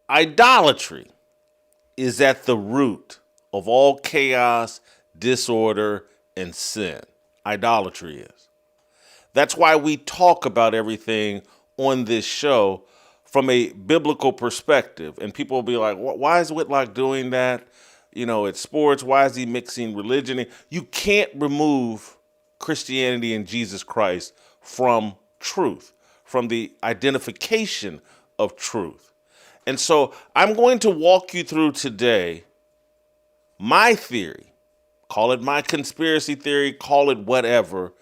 Idolatry is at the root of all chaos, disorder, and sin. Idolatry is. That's why we talk about everything on this show from a biblical perspective. And people will be like, why is Whitlock doing that? You know, it's sports. Why is he mixing religion? You can't remove Christianity and Jesus Christ from truth, from the identification of truth. And so I'm going to walk you through today my theory, call it my conspiracy theory, call it whatever,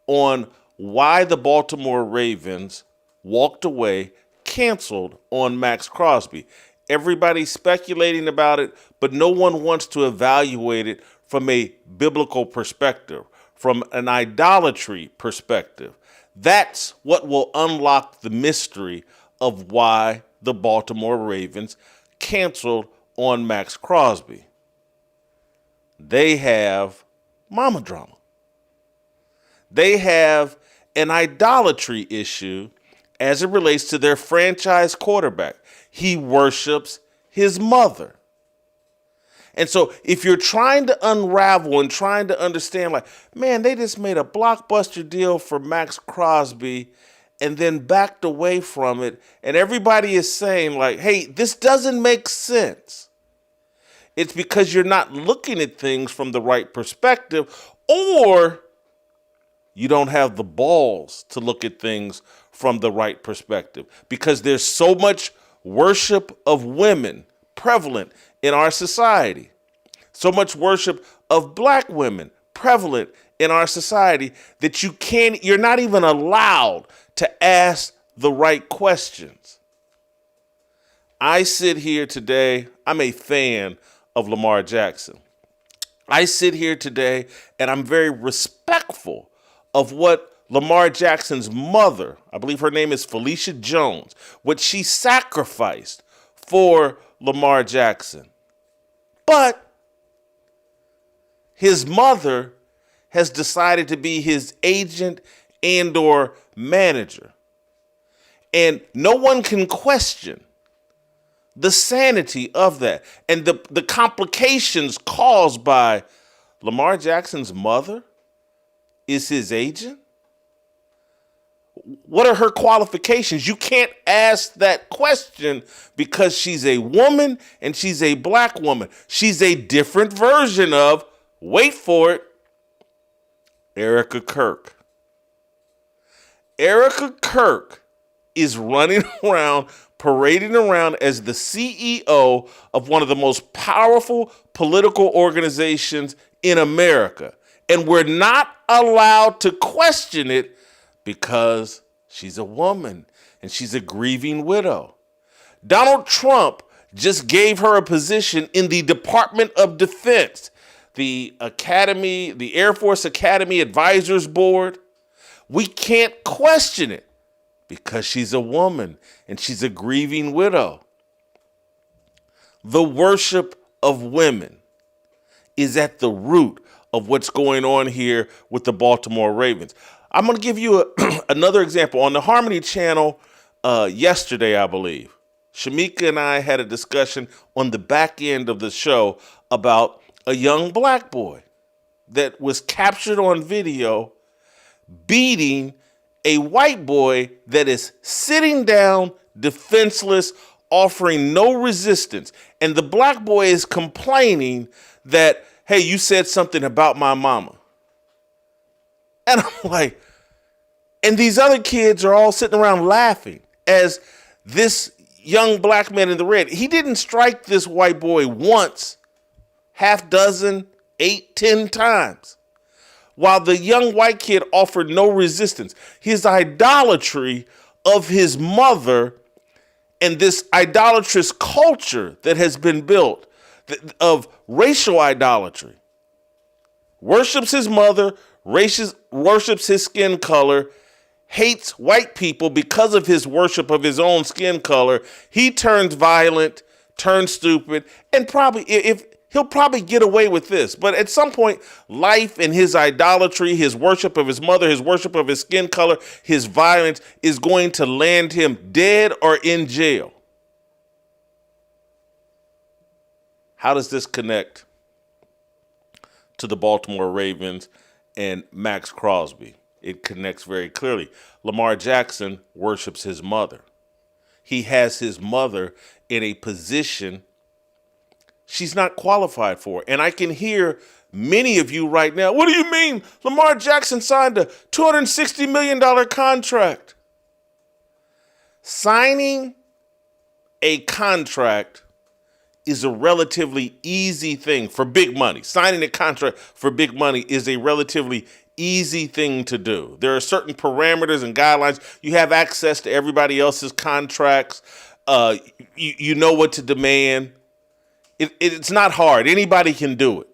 on why the Baltimore Ravens walked away, canceled on Maxx Crosby. Everybody's speculating about it, but no one wants to evaluate it from a biblical perspective, from an idolatry perspective. That's what will unlock the mystery of why the Baltimore Ravens canceled on Maxx Crosby. They have mama drama. They have an idolatry issue as it relates to their franchise quarterback. He worships his mother. And so if you're trying to unravel and trying to understand, like, man, they just made a blockbuster deal for Maxx Crosby and then backed away from it, and everybody is saying, like, hey, this doesn't make sense. It's because you're not looking at things from the right perspective, or you don't have the balls to look at things from the right perspective, because there's so much worship of women prevalent in our society, so much worship of black women prevalent in our society, that you're not even allowed to ask the right questions. I sit here today, I'm a fan of Lamar Jackson. I sit here today and I'm very respectful of what Lamar Jackson's mother, I believe her name is Felicia Jones, what she sacrificed for Lamar Jackson. But his mother has decided to be his agent and or manager. And no one can question the sanity of that and the complications caused by Lamar Jackson's mother is his agent. What are her qualifications? You can't ask that question because she's a woman and she's a black woman. She's a different version of, wait for it, Erica Kirk. Erica Kirk is running around, parading around as the CEO of one of the most powerful political organizations in America. And we're not allowed to question it because she's a woman and she's a grieving widow. Donald Trump just gave her a position in the Department of Defense, the Academy, the Air Force Academy Advisors Board. We can't question it because she's a woman and she's a grieving widow. The worship of women is at the root of what's going on here with the Baltimore Ravens. I'm going to give you another example. On the Harmony Channel yesterday, I believe, Shamika and I had a discussion on the back end of the show about a young black boy that was captured on video beating a white boy that is sitting down, defenseless, offering no resistance. And the black boy is complaining that, hey, you said something about my mama. And I'm like, and these other kids are all sitting around laughing as this young black man in the red, he didn't strike this white boy once, half dozen, 8, 10 times, while the young white kid offered no resistance. His idolatry of his mother and this idolatrous culture that has been built of racial idolatry, worships his mother, worships his skin color, hates white people because of his worship of his own skin color. He turns violent, turns stupid, and he'll probably get away with this. But at some point, life and his idolatry, his worship of his mother, his worship of his skin color, his violence is going to land him dead or in jail. How does this connect to the Baltimore Ravens and Maxx Crosby? It connects very clearly. Lamar Jackson worships his mother. He has his mother in a position she's not qualified for. And I can hear many of you right now, what do you mean? Lamar Jackson signed a $260 million contract. Signing a contract is a relatively easy thing for big money. Signing a contract for big money is a relatively easy thing to do. There are certain parameters and guidelines. You have access to everybody else's contracts. You know what to demand. It's not hard. Anybody can do it.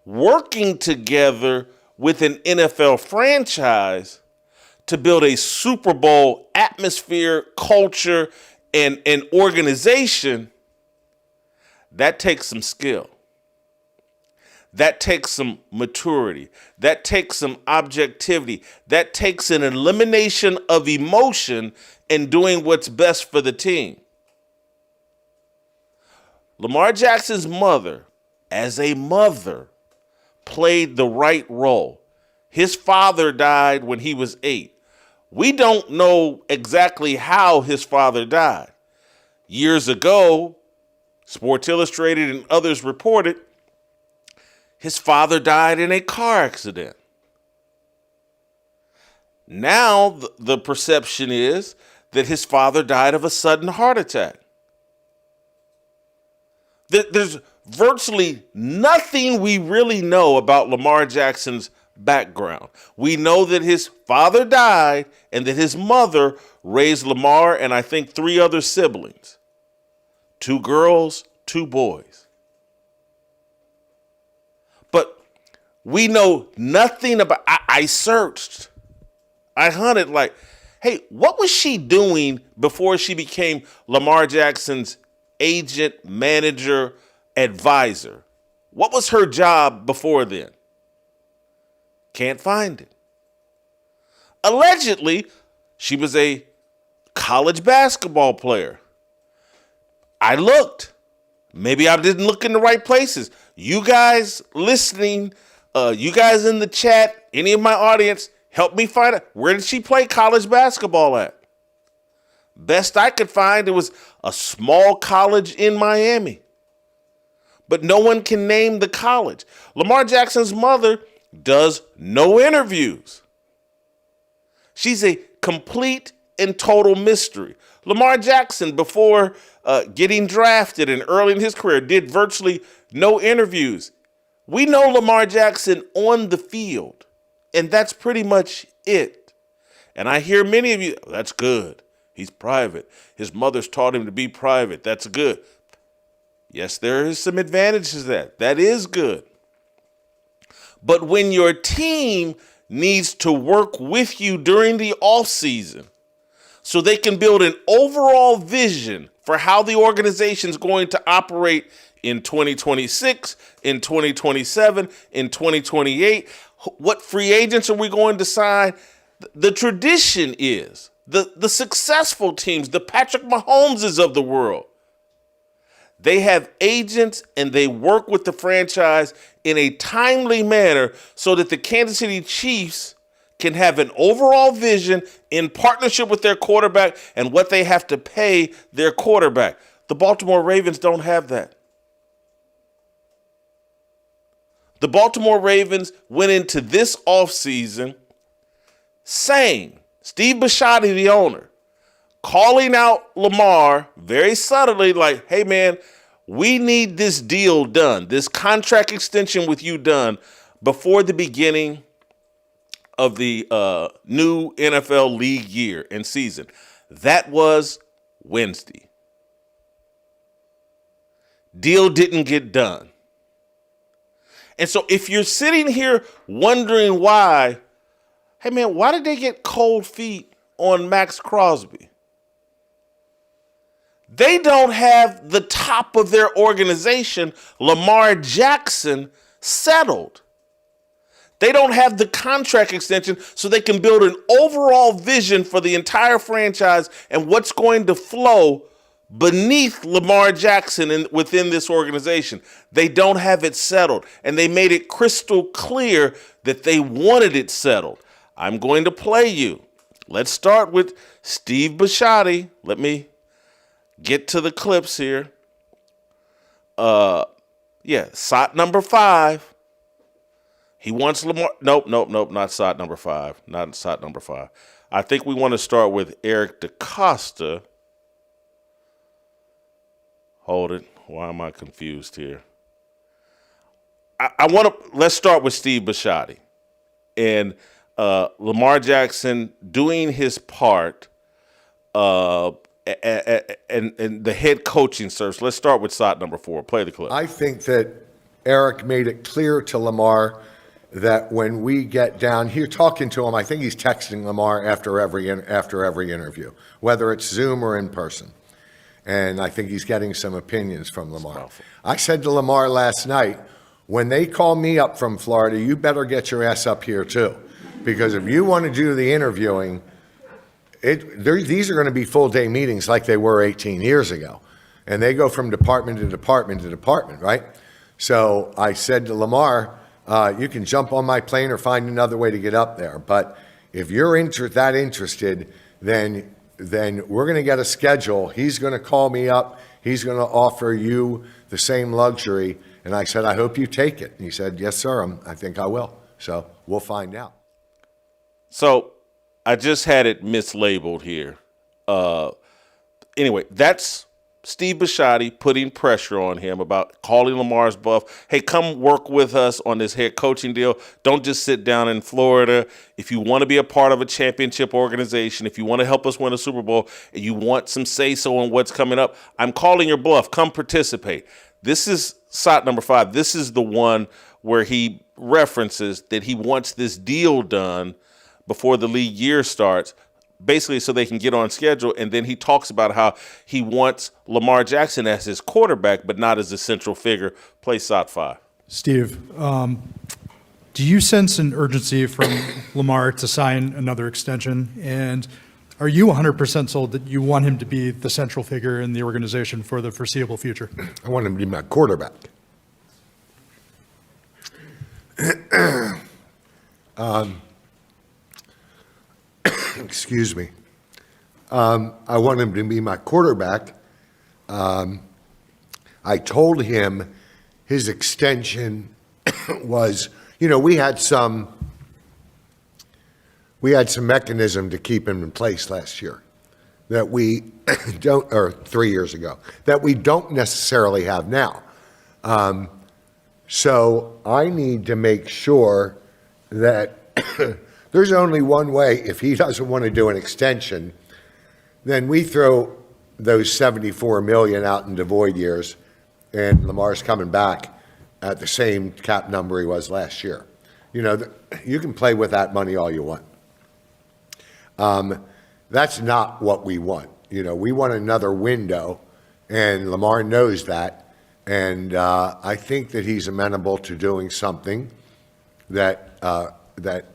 Working together with an NFL franchise to build a Super Bowl atmosphere, culture, and an organization, that takes some skill. That takes some maturity. That takes some objectivity. That takes an elimination of emotion and doing what's best for the team. Lamar Jackson's mother, as a mother, played the right role. His father died when he was 8. We don't know exactly how his father died. Years ago, Sports Illustrated and others reported his father died in a car accident. Now the perception is that his father died of a sudden heart attack. There's virtually nothing we really know about Lamar Jackson's background. We know that his father died and that his mother raised Lamar and I think 3 other siblings. 2 girls, 2 boys. But we know nothing about, I searched. I hunted like, hey, what was she doing before she became Lamar Jackson's agent, manager, advisor? What was her job before then? Can't find it. Allegedly, she was a college basketball player. I looked. Maybe I didn't look in the right places. You guys listening, you guys in the chat, any of my audience, help me find out. Where did she play college basketball at? Best I could find, it was a small college in Miami. But no one can name the college. Lamar Jackson's mother does no interviews. She's a complete and total mystery. Lamar Jackson, before getting drafted and early in his career, did virtually no interviews. We know Lamar Jackson on the field, and that's pretty much it. And I hear many of you, that's good. He's private. His mother's taught him to be private. That's good. Yes, there is some advantages to that. That is good. But when your team needs to work with you during the offseason so they can build an overall vision for how the organization is going to operate in 2026, in 2027, in 2028, what free agents are we going to sign? The tradition is the successful teams, the Patrick Mahomeses of the world, they have agents and they work with the franchise in a timely manner so that the Kansas City Chiefs can have an overall vision in partnership with their quarterback and what they have to pay their quarterback. The Baltimore Ravens don't have that. The Baltimore Ravens went into this offseason saying, Steve Bisciotti, the owner, calling out Lamar very subtly like, hey, man, we need this deal done, this contract extension with you done before the beginning of the new NFL league year and season. That was Wednesday. Deal didn't get done. And so if you're sitting here wondering why, hey, man, why did they get cold feet on Maxx Crosby? They don't have the top of their organization, Lamar Jackson, settled. They don't have the contract extension so they can build an overall vision for the entire franchise and what's going to flow beneath Lamar Jackson within this organization. They don't have it settled, and they made it crystal clear that they wanted it settled. I'm going to play you. Let's start with Steve Bisciotti. Let me get to the clips here. SOT number 5. He wants Lamar. Nope, not SOT number 5. Not SOT number 5. I think we want to start with Eric DaCosta. Hold it. Why am I confused here? Let's start with Steve Bisciotti and Lamar Jackson doing his part and the head coaching search. Let's start with SOT number 4. Play the clip. I think that Eric made it clear to Lamar that when we get down here talking to him, I think he's texting Lamar after every interview, whether it's Zoom or in person. And I think he's getting some opinions from Lamar. I said to Lamar last night, when they call me up from Florida, you better get your ass up here too. Because if you want to do the interviewing, these are going to be full-day meetings like they were 18 years ago. And they go from department to department to department, right? So I said to Lamar, you can jump on my plane or find another way to get up there. But if you're that interested, then we're going to get a schedule. He's going to call me up. He's going to offer you the same luxury. And I said, I hope you take it. And he said, yes, sir, I think I will. So we'll find out. So I just had it mislabeled here. Anyway, that's Steve Bisciotti putting pressure on him about calling Lamar's bluff. Hey, come work with us on this head coaching deal. Don't just sit down in Florida. If you want to be a part of a championship organization, if you want to help us win a Super Bowl, and you want some say-so on what's coming up, I'm calling your bluff. Come participate. This is SOT number 5. This is the one where he references that he wants this deal done before the league year starts, basically so they can get on schedule. And then he talks about how he wants Lamar Jackson as his quarterback, but not as a central figure. Play SOT 5. Steve, do you sense an urgency from Lamar to sign another extension? And are you 100% sold that you want him to be the central figure in the organization for the foreseeable future? I want him to be my quarterback. Excuse me. I want him to be my quarterback. I told him his extension was, we had some mechanism to keep him in place last year that we don't, or 3 years ago, that we don't necessarily have now. So I need to make sure that there's only one way. If he doesn't want to do an extension, then we throw those $74 million out into void years, and Lamar's coming back at the same cap number he was last year. You can play with that money all you want. That's not what we want. We want another window, and Lamar knows that. And I think that he's amenable to doing something that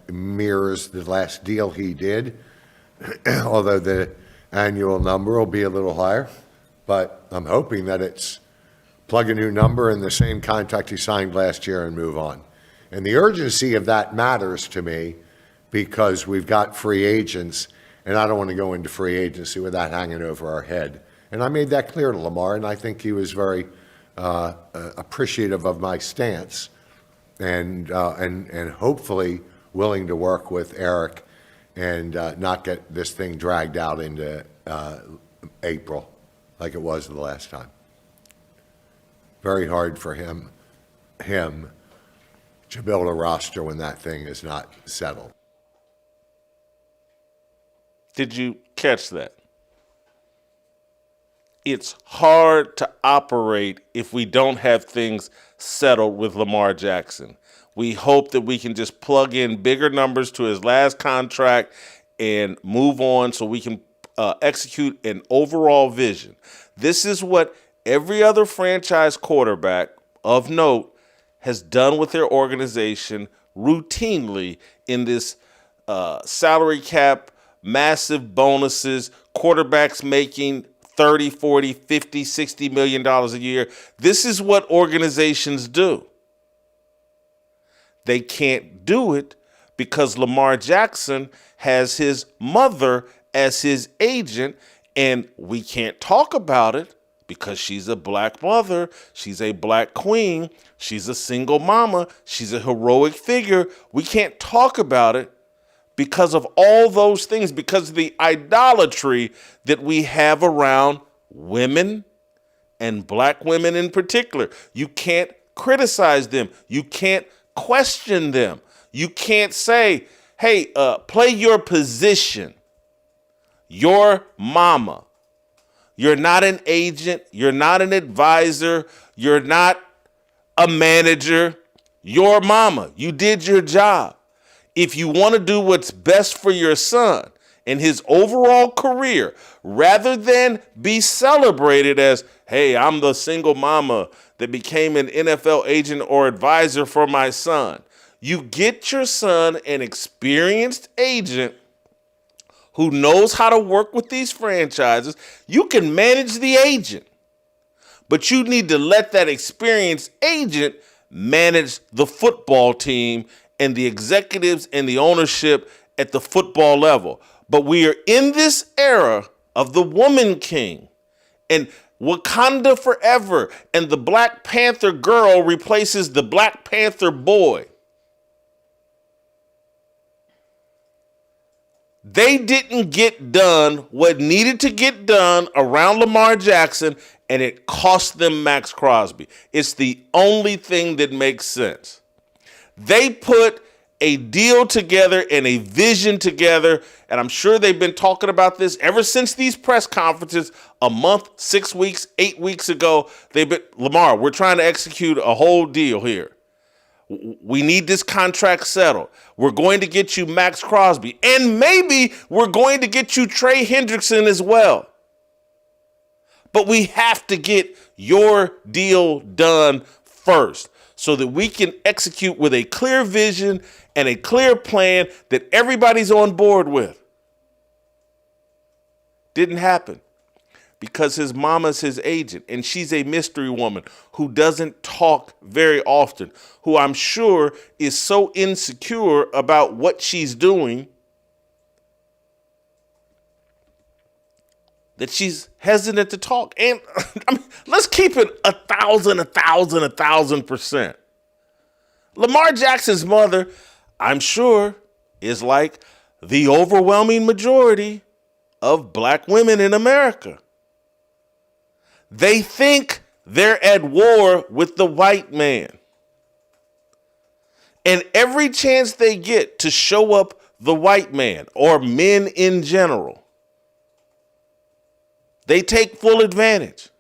mirrors the last deal he did, although the annual number will be a little higher. But I'm hoping that it's plug a new number in the same contract he signed last year and move on. And the urgency of that matters to me because we've got free agents, and I don't want to go into free agency with that hanging over our head. And I made that clear to Lamar, and I think he was very appreciative of my stance and hopefully willing to work with Eric and not get this thing dragged out into April like it was the last time. Very hard for him to build a roster when that thing is not settled. Did you catch that? It's hard to operate if we don't have things settled with Lamar Jackson. We hope that we can just plug in bigger numbers to his last contract and move on so we can execute an overall vision. This is what every other franchise quarterback of note has done with their organization routinely in this salary cap, massive bonuses, quarterbacks making 30, 40, 50, 60 million dollars a year. This is what organizations do. They can't do it because Lamar Jackson has his mother as his agent, and we can't talk about it because she's a black mother, she's a black queen, she's a single mama, she's a heroic figure. We can't talk about it because of all those things, because of the idolatry that we have around women and black women in particular. You can't criticize them. You can't question them. You can't say, hey, play your position. Your mama. You're not an agent. You're not an advisor. You're not a manager. Your mama. You did your job. If you want to do what's best for your son and his overall career, rather than be celebrated as, hey, I'm the single mama that became an NFL agent or advisor for my son, you get your son an experienced agent who knows how to work with these franchises. You can manage the agent, but you need to let that experienced agent manage the football team and the executives and the ownership at the football level. But we are in this era of the woman king and Wakanda forever, and the Black Panther girl replaces the Black Panther boy. They didn't get done what needed to get done around Lamar Jackson, and it cost them Maxx Crosby. It's the only thing that makes sense. They put a deal together and a vision together, and I'm sure they've been talking about this ever since these press conferences a month, 6 weeks, 8 weeks ago. Lamar, we're trying to execute a whole deal here. We need this contract settled. We're going to get you Maxx Crosby, and maybe we're going to get you Trey Hendrickson as well. But we have to get your deal done first so that we can execute with a clear vision and a clear plan that everybody's on board with. Didn't happen because his mama's his agent, and she's a mystery woman who doesn't talk very often, who I'm sure is so insecure about what she's doing that she's hesitant to talk. And I mean, let's keep it 1,000%. Lamar Jackson's mother, I'm sure, is like the overwhelming majority of black women in America. They think they're at war with the white man. And every chance they get to show up the white man or men in general, they take full advantage.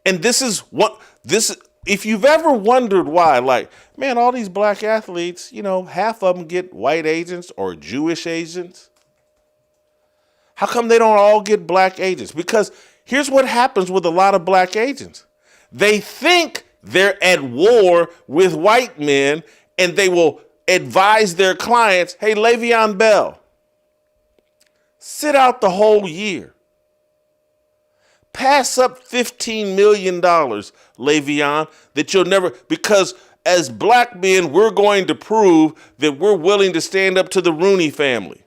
And if you've ever wondered why, like, man, all these black athletes, half of them get white agents or Jewish agents. How come they don't all get black agents? Because here's what happens with a lot of black agents. They think they're at war with white men, and they will advise their clients, hey, Le'Veon Bell, sit out the whole year. Pass up $15 million, Le'Veon, that you'll never, because as black men, we're going to prove that we're willing to stand up to the Rooney family.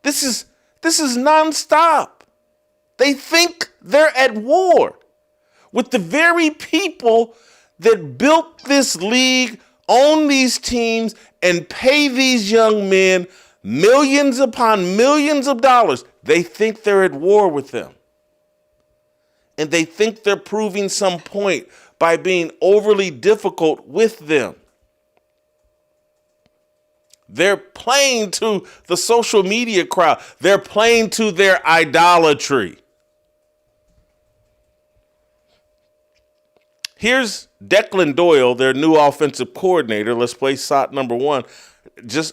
This is nonstop. They think they're at war with the very people that built this league, own these teams, and pay these young men millions upon millions of dollars. They think they're at war with them. And they think they're proving some point by being overly difficult with them. They're playing to the social media crowd. They're playing to their idolatry. Here's Declan Doyle, their new offensive coordinator. Let's play shot number one.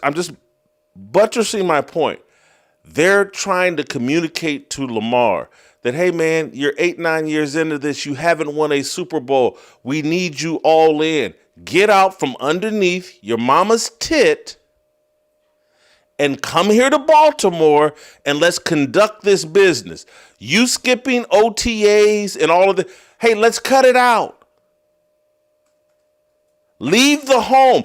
I'm just buttressing my point. They're trying to communicate to Lamar that, hey, man, you're 8-9 years into this. You haven't won a Super Bowl. We need you all in. Get out from underneath your mama's tit and come here to Baltimore and let's conduct this business. You skipping OTAs and all of the, hey, let's cut it out. Leave the home.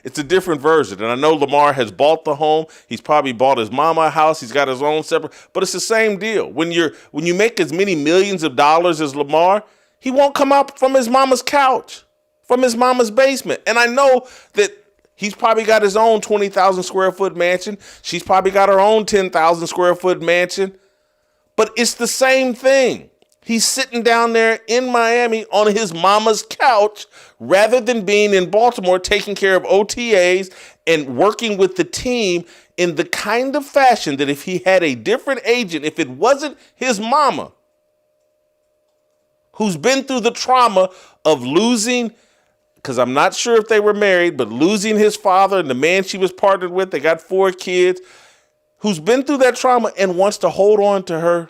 It's a different version. And I know Lamar has bought the home. He's probably bought his mama a house. He's got his own separate, but it's the same deal. When you make as many millions of dollars as Lamar, he won't come out from his mama's couch, from his mama's basement. And I know that he's probably got his own 20,000 square foot mansion. She's probably got her own 10,000 square foot mansion. But it's the same thing. He's sitting down there in Miami on his mama's couch rather than being in Baltimore taking care of OTAs and working with the team in the kind of fashion that if he had a different agent, if it wasn't his mama, who's been through the trauma of losing, because I'm not sure if they were married, but losing his father and the man she was partnered with, they got 4 kids, who's been through that trauma and wants to hold on to her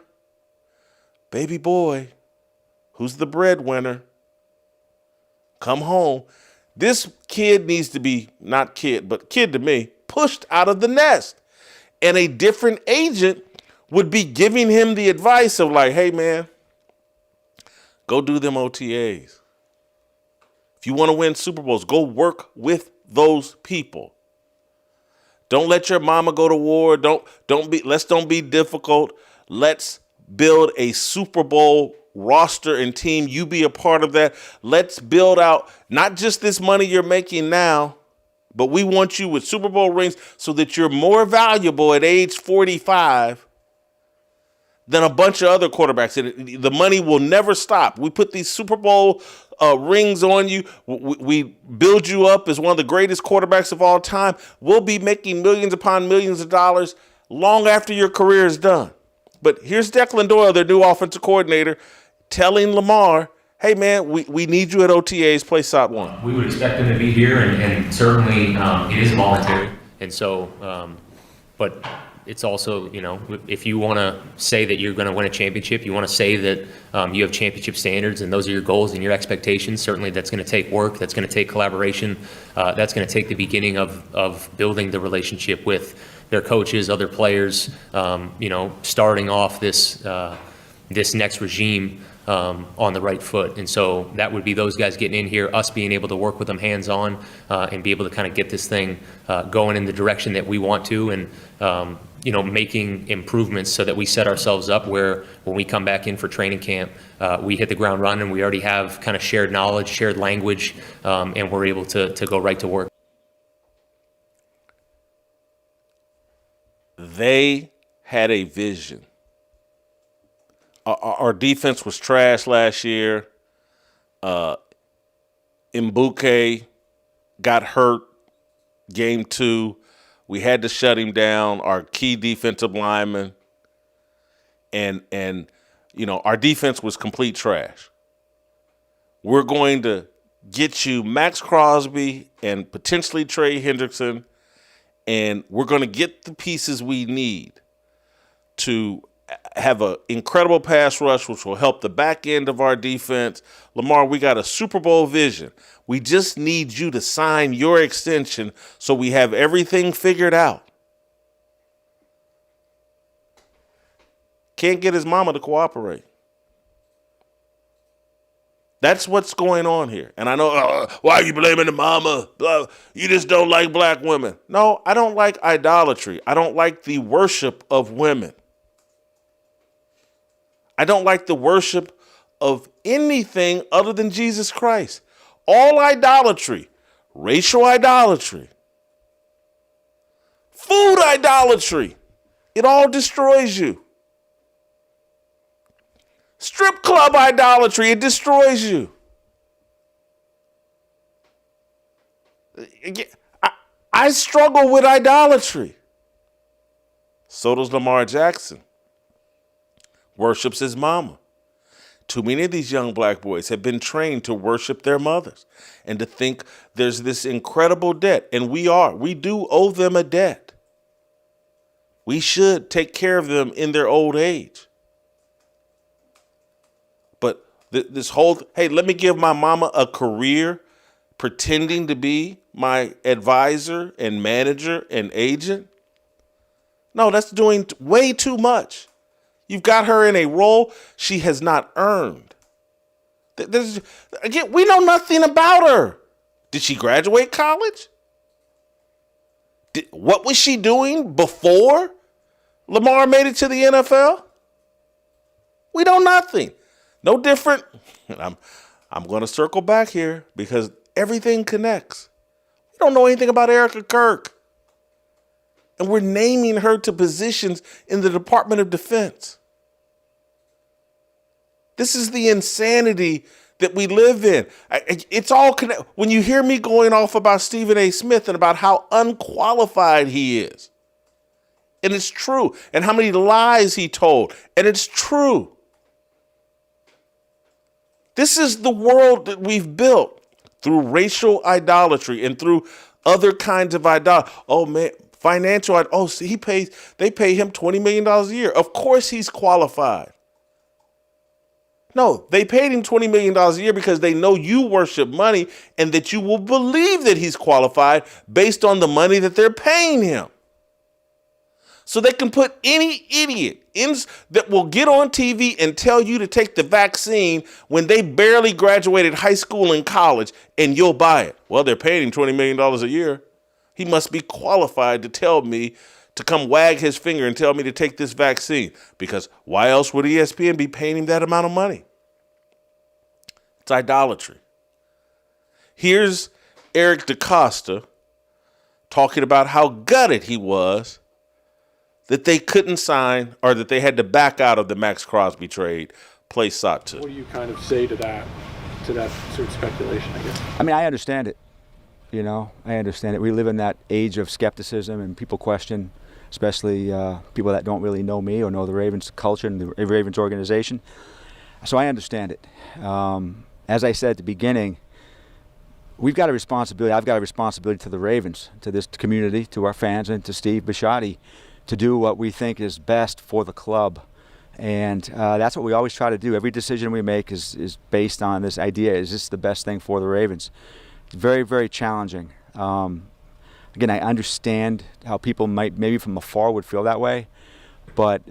baby boy, who's the breadwinner, come home. This kid needs to be, not kid, but kid to me, pushed out of the nest. And a different agent would be giving him the advice of like, hey man, go do them OTAs. If you want to win Super Bowls, go work with those people. Don't let your mama go to war. Let's don't be difficult. Let's build a Super Bowl roster and team. You be a part of that. Let's build out not just this money you're making now, but we want you with Super Bowl rings so that you're more valuable at age 45 than a bunch of other quarterbacks. And the money will never stop. We put these Super Bowl rings on you. We build you up as one of the greatest quarterbacks of all time. We'll be making millions upon millions of dollars long after your career is done. But here's Declan Doyle, their new offensive coordinator, telling Lamar, hey, man, we need you at OTAs, play SOT 1. We would expect him to be here, and certainly it is voluntary. And so, but it's also, if you want to say that you're going to win a championship, you want to say that you have championship standards and those are your goals and your expectations, certainly that's going to take work, that's going to take collaboration, that's going to take the beginning of building the relationship with their coaches, other players, starting off this next regime on the right foot. And so that would be those guys getting in here, us being able to work with them hands-on and be able to kind of get this thing going in the direction that we want to, and making improvements so that we set ourselves up where when we come back in for training camp, we hit the ground running, we already have kind of shared knowledge, shared language, and we're able to go right to work. They had a vision. Our defense was trash last year. Mbuke got hurt game 2. We had to shut him down, our key defensive lineman. And our defense was complete trash. We're going to get you Maxx Crosby and potentially Trey Hendrickson, and we're going to get the pieces we need to have an incredible pass rush, which will help the back end of our defense. Lamar, we got a Super Bowl vision. We just need you to sign your extension so we have everything figured out. Can't get his mama to cooperate. That's what's going on here. And I know, why are you blaming the mama? You just don't like black women. No, I don't like idolatry. I don't like the worship of women. I don't like the worship of anything other than Jesus Christ. All idolatry, racial idolatry, food idolatry, it all destroys you. Strip club idolatry, it destroys you. I struggle with idolatry. So does Lamar Jackson. Worships his mama. Too many of these young black boys have been trained to worship their mothers and to think there's this incredible debt. And we do owe them a debt. We should take care of them in their old age. But this whole, hey, let me give my mama a career pretending to be my advisor and manager and agent. No, that's doing way too much. You've got her in a role she has not earned. Again, we know nothing about her. Did she graduate college? What was she doing before Lamar made it to the NFL? We know nothing. No different. I'm going to circle back here because everything connects. We don't know anything about Erica Kirk. And we're naming her to positions in the Department of Defense. This is the insanity that we live in. It's all connected. When you hear me going off about Stephen A. Smith and about how unqualified he is, and it's true, and how many lies he told, and it's true. This is the world that we've built through racial idolatry and through other kinds of idolatry. Oh man, financial. Oh, see, they pay him $20 million a year. Of course he's qualified. No, they paid him $20 million a year because they know you worship money and that you will believe that he's qualified based on the money that they're paying him. So they can put any idiot in that will get on TV and tell you to take the vaccine when they barely graduated high school and college, and you'll buy it. Well, they're paying him $20 million a year. He must be qualified to tell me to come wag his finger and tell me to take this vaccine, because why else would ESPN be paying him that amount of money? It's idolatry. Here's Eric DeCosta talking about how gutted he was that they couldn't sign, or that they had to back out of the Maxx Crosby trade, play sought to. What do you kind of say to that sort of speculation, I guess? I mean, I understand it. You know, I understand it. We live in that age of skepticism, and people question, especially people that don't really know me or know the Ravens culture and the Ravens organization. So I understand it. As I said at the beginning, we've got a responsibility. I've got a responsibility to the Ravens, to this community, to our fans, and to Steve Bisciotti, to do what we think is best for the club. And that's what we always try to do. Every decision we make is based on this idea: is this the best thing for the Ravens? It's very, very challenging. Again, I understand how people might, maybe from afar, would feel that way, but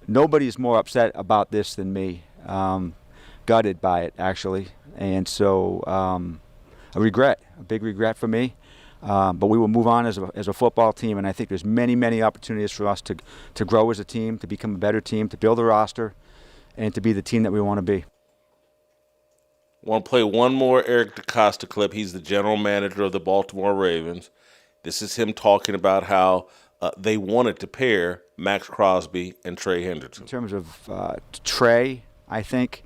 nobody's more upset about this than me. Gutted by it, actually. And so a big regret for me. But we will move on as a football team, and I think there's many, many opportunities for us to grow as a team, to become a better team, to build a roster, and to be the team that we want to be. Want to play one more Eric DeCosta clip. He's the general manager of the Baltimore Ravens. This is him talking about how they wanted to pair Maxx Crosby and Trey Hendrickson. In terms of Trey, I think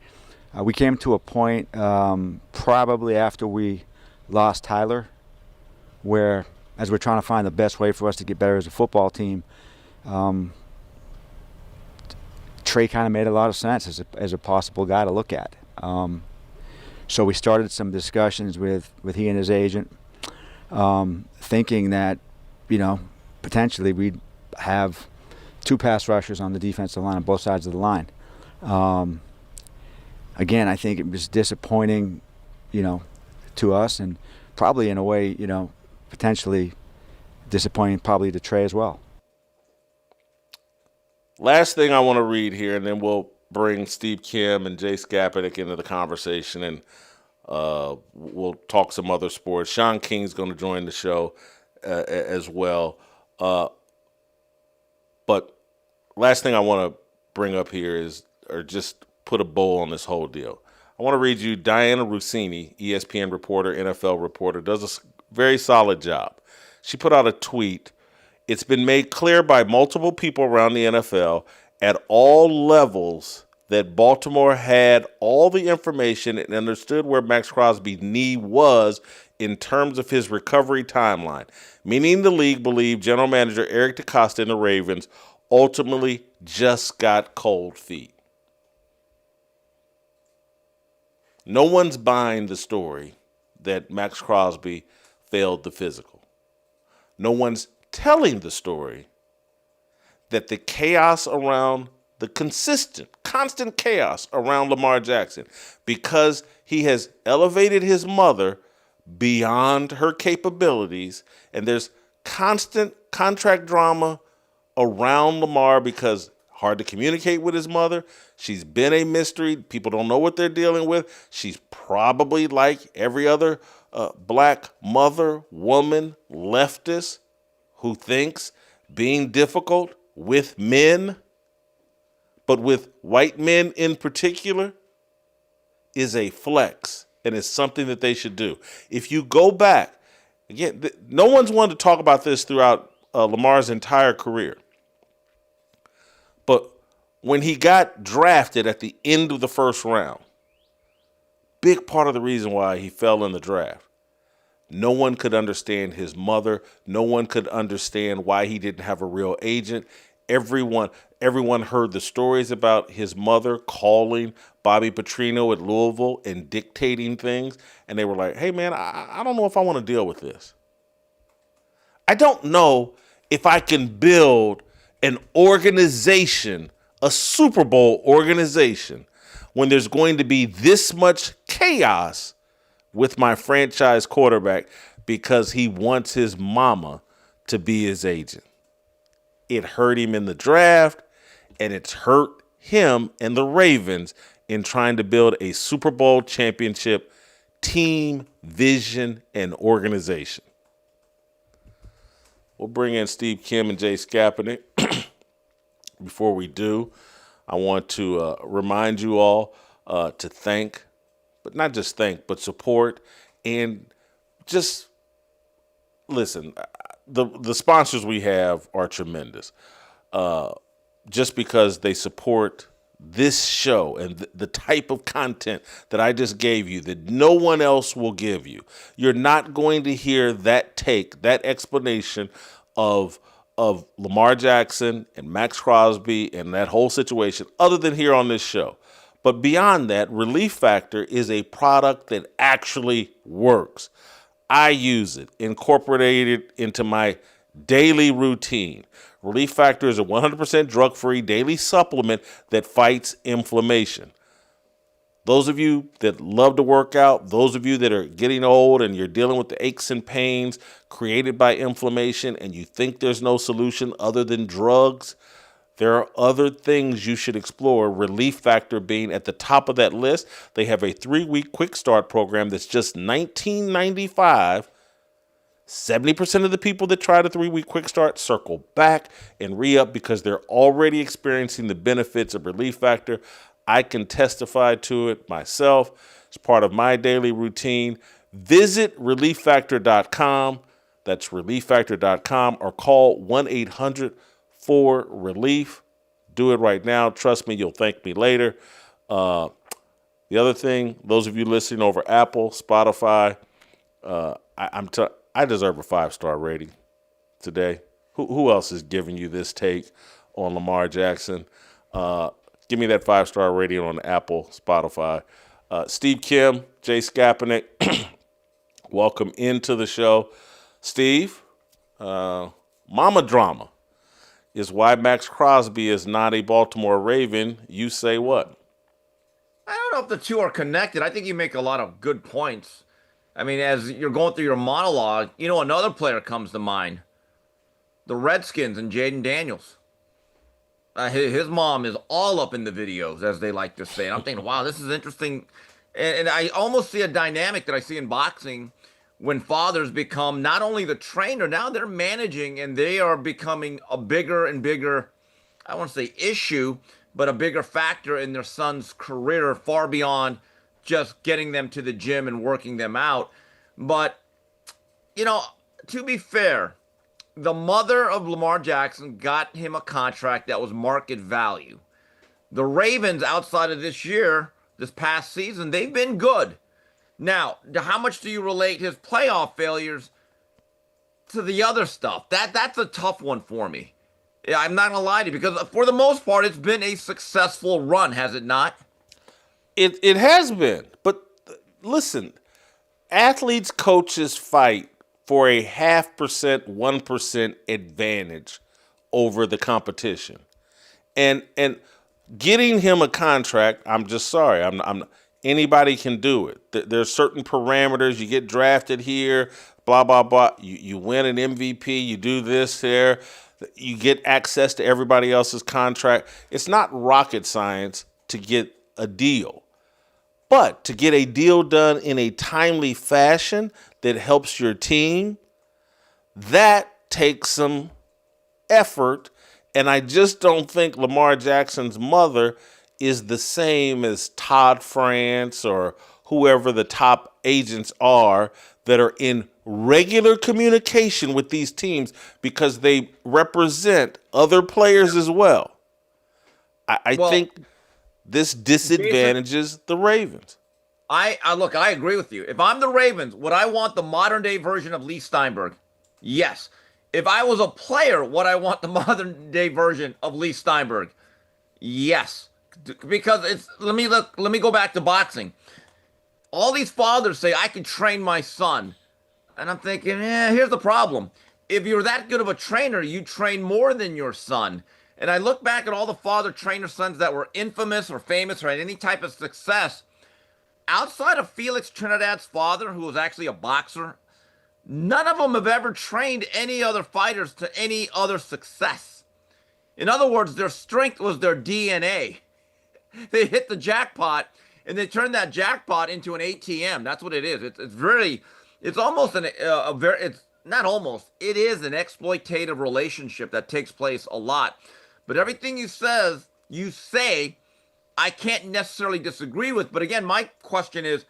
we came to a point probably after we lost Tyler, where, as we're trying to find the best way for us to get better as a football team, Trey kind of made a lot of sense as a possible guy to look at. So we started some discussions with he and his agent, thinking that, you know, potentially we'd have two pass rushers on the defensive line on both sides of the line. Again, I think it was disappointing, you know, to us, and probably in a way, you know, potentially disappointing probably to Trey as well. Last thing I want to read here, and then we'll bring Steve Kim and Jay Skapinac into the conversation, and we'll talk some other sports. Shaun King's going to join the show as well. But last thing I want to bring up here is, or just put a bow on this whole deal. I want to read you Diana Russini, ESPN reporter, NFL reporter, does a very solid job. She put out a tweet. It's been made clear by multiple people around the NFL at all levels that Baltimore had all the information and understood where Maxx Crosby's knee was in terms of his recovery timeline, meaning the league believed general manager Eric DeCosta and the Ravens ultimately just got cold feet. No one's buying the story that Maxx Crosby failed the physical. No one's telling the story that the chaos around, the constant chaos around Lamar Jackson, because he has elevated his mother beyond her capabilities, and there's constant contract drama around Lamar because hard to communicate with his mother. She's been a mystery. People don't know what they're dealing with. She's probably like every other black mother, woman, leftist who thinks being difficult with men, but with white men in particular, is a flex and is something that they should do. If you go back, again, no one's wanted to talk about this throughout Lamar's entire career. But when he got drafted at the end of the first round, big part of the reason why he fell in the draft, no one could understand his mother. No one could understand why he didn't have a real agent. Everyone heard the stories about his mother calling Bobby Petrino at Louisville and dictating things. And they were like, hey, man, I don't know if I want to deal with this. I don't know if I can build an organization, a Super Bowl organization, when there's going to be this much chaos with my franchise quarterback because he wants his mama to be his agent. It hurt him in the draft, and it's hurt him and the Ravens in trying to build a Super Bowl championship team, vision, and organization. We'll bring in Steve Kim and Jay Skapinac. Before we do, I want to remind you all to thank, but not just thank, but support, and just listen. The sponsors we have are tremendous. Just because they support this show and the type of content that I just gave you that no one else will give you. You're not going to hear that explanation of Lamar Jackson and Maxx Crosby and that whole situation other than here on this show. But beyond that, Relief Factor is a product that actually works. I use it, incorporate it into my daily routine. Relief Factor is a 100% drug-free daily supplement that fights inflammation. Those of you that love to work out, those of you that are getting old and you're dealing with the aches and pains created by inflammation and you think there's no solution other than drugs, there are other things you should explore, Relief Factor being at the top of that list. They have a 3-week quick start program that's just $19.95. 70% of the people that try the 3-week quick start circle back and re-up because they're already experiencing the benefits of Relief Factor. I can testify to it myself. It's part of my daily routine. Visit ReliefFactor.com. That's ReliefFactor.com, or call 1-800-4RELIEF. Do it right now. Trust me, you'll thank me later. The other thing, those of you listening over Apple, Spotify, I deserve a 5-star rating today. Who else is giving you this take on Lamar Jackson? Give me that 5-star rating on Apple, Spotify. Steve Kim, Jay Skapinac, welcome into the show. Steve, mama drama is why Maxx Crosby is not a Baltimore Raven. You say what? I don't know if the two are connected. I think you make a lot of good points. I mean, as you're going through your monologue, another player comes to mind. The Redskins and Jaden Daniels. His mom is all up in the videos, as they like to say. And I'm thinking, wow, this is interesting. And I almost see a dynamic that I see in boxing when fathers become not only the trainer, now they're managing, and they are becoming a bigger and bigger, I don't want to say issue, but a bigger factor in their son's career, far beyond just getting them to the gym and working them out. But, to be fair, the mother of Lamar Jackson got him a contract that was market value. The Ravens, outside of this past season, they've been good. Now, how much do you relate his playoff failures to the other stuff? That's a tough one for me. I'm not going to lie to you, because for the most part, it's been a successful run, has it not? It has been. But listen, athletes, coaches fight for a 0.5%, 1% advantage over the competition. And getting him a contract, I'm just sorry. Anybody can do it. There's certain parameters. You get drafted here, blah, blah, blah. You win an MVP. You do this there. You get access to everybody else's contract. It's not rocket science to get a deal. But to get a deal done in a timely fashion that helps your team, that takes some effort. And I just don't think Lamar Jackson's mother is the same as Todd France or whoever the top agents are that are in regular communication with these teams because they represent other players as well. I think this disadvantages the Ravens. I look, I agree with you. If I'm the Ravens, would I want the modern day version of Lee Steinberg? Yes. If I was a player, would I want the modern day version of Lee Steinberg? Yes. Because let me go back to boxing. All these fathers say I can train my son. And I'm thinking, here's the problem. If you're that good of a trainer, you train more than your son. And I look back at all the father trainer sons that were infamous or famous or had any type of success. Outside of Felix Trinidad's father, who was actually a boxer, none of them have ever trained any other fighters to any other success. In other words, their strength was their DNA. They hit the jackpot, and they turned that jackpot into an ATM. That's what it is. It's almost it is an exploitative relationship that takes place a lot. But everything you say, I can't necessarily disagree with. But again, my question is,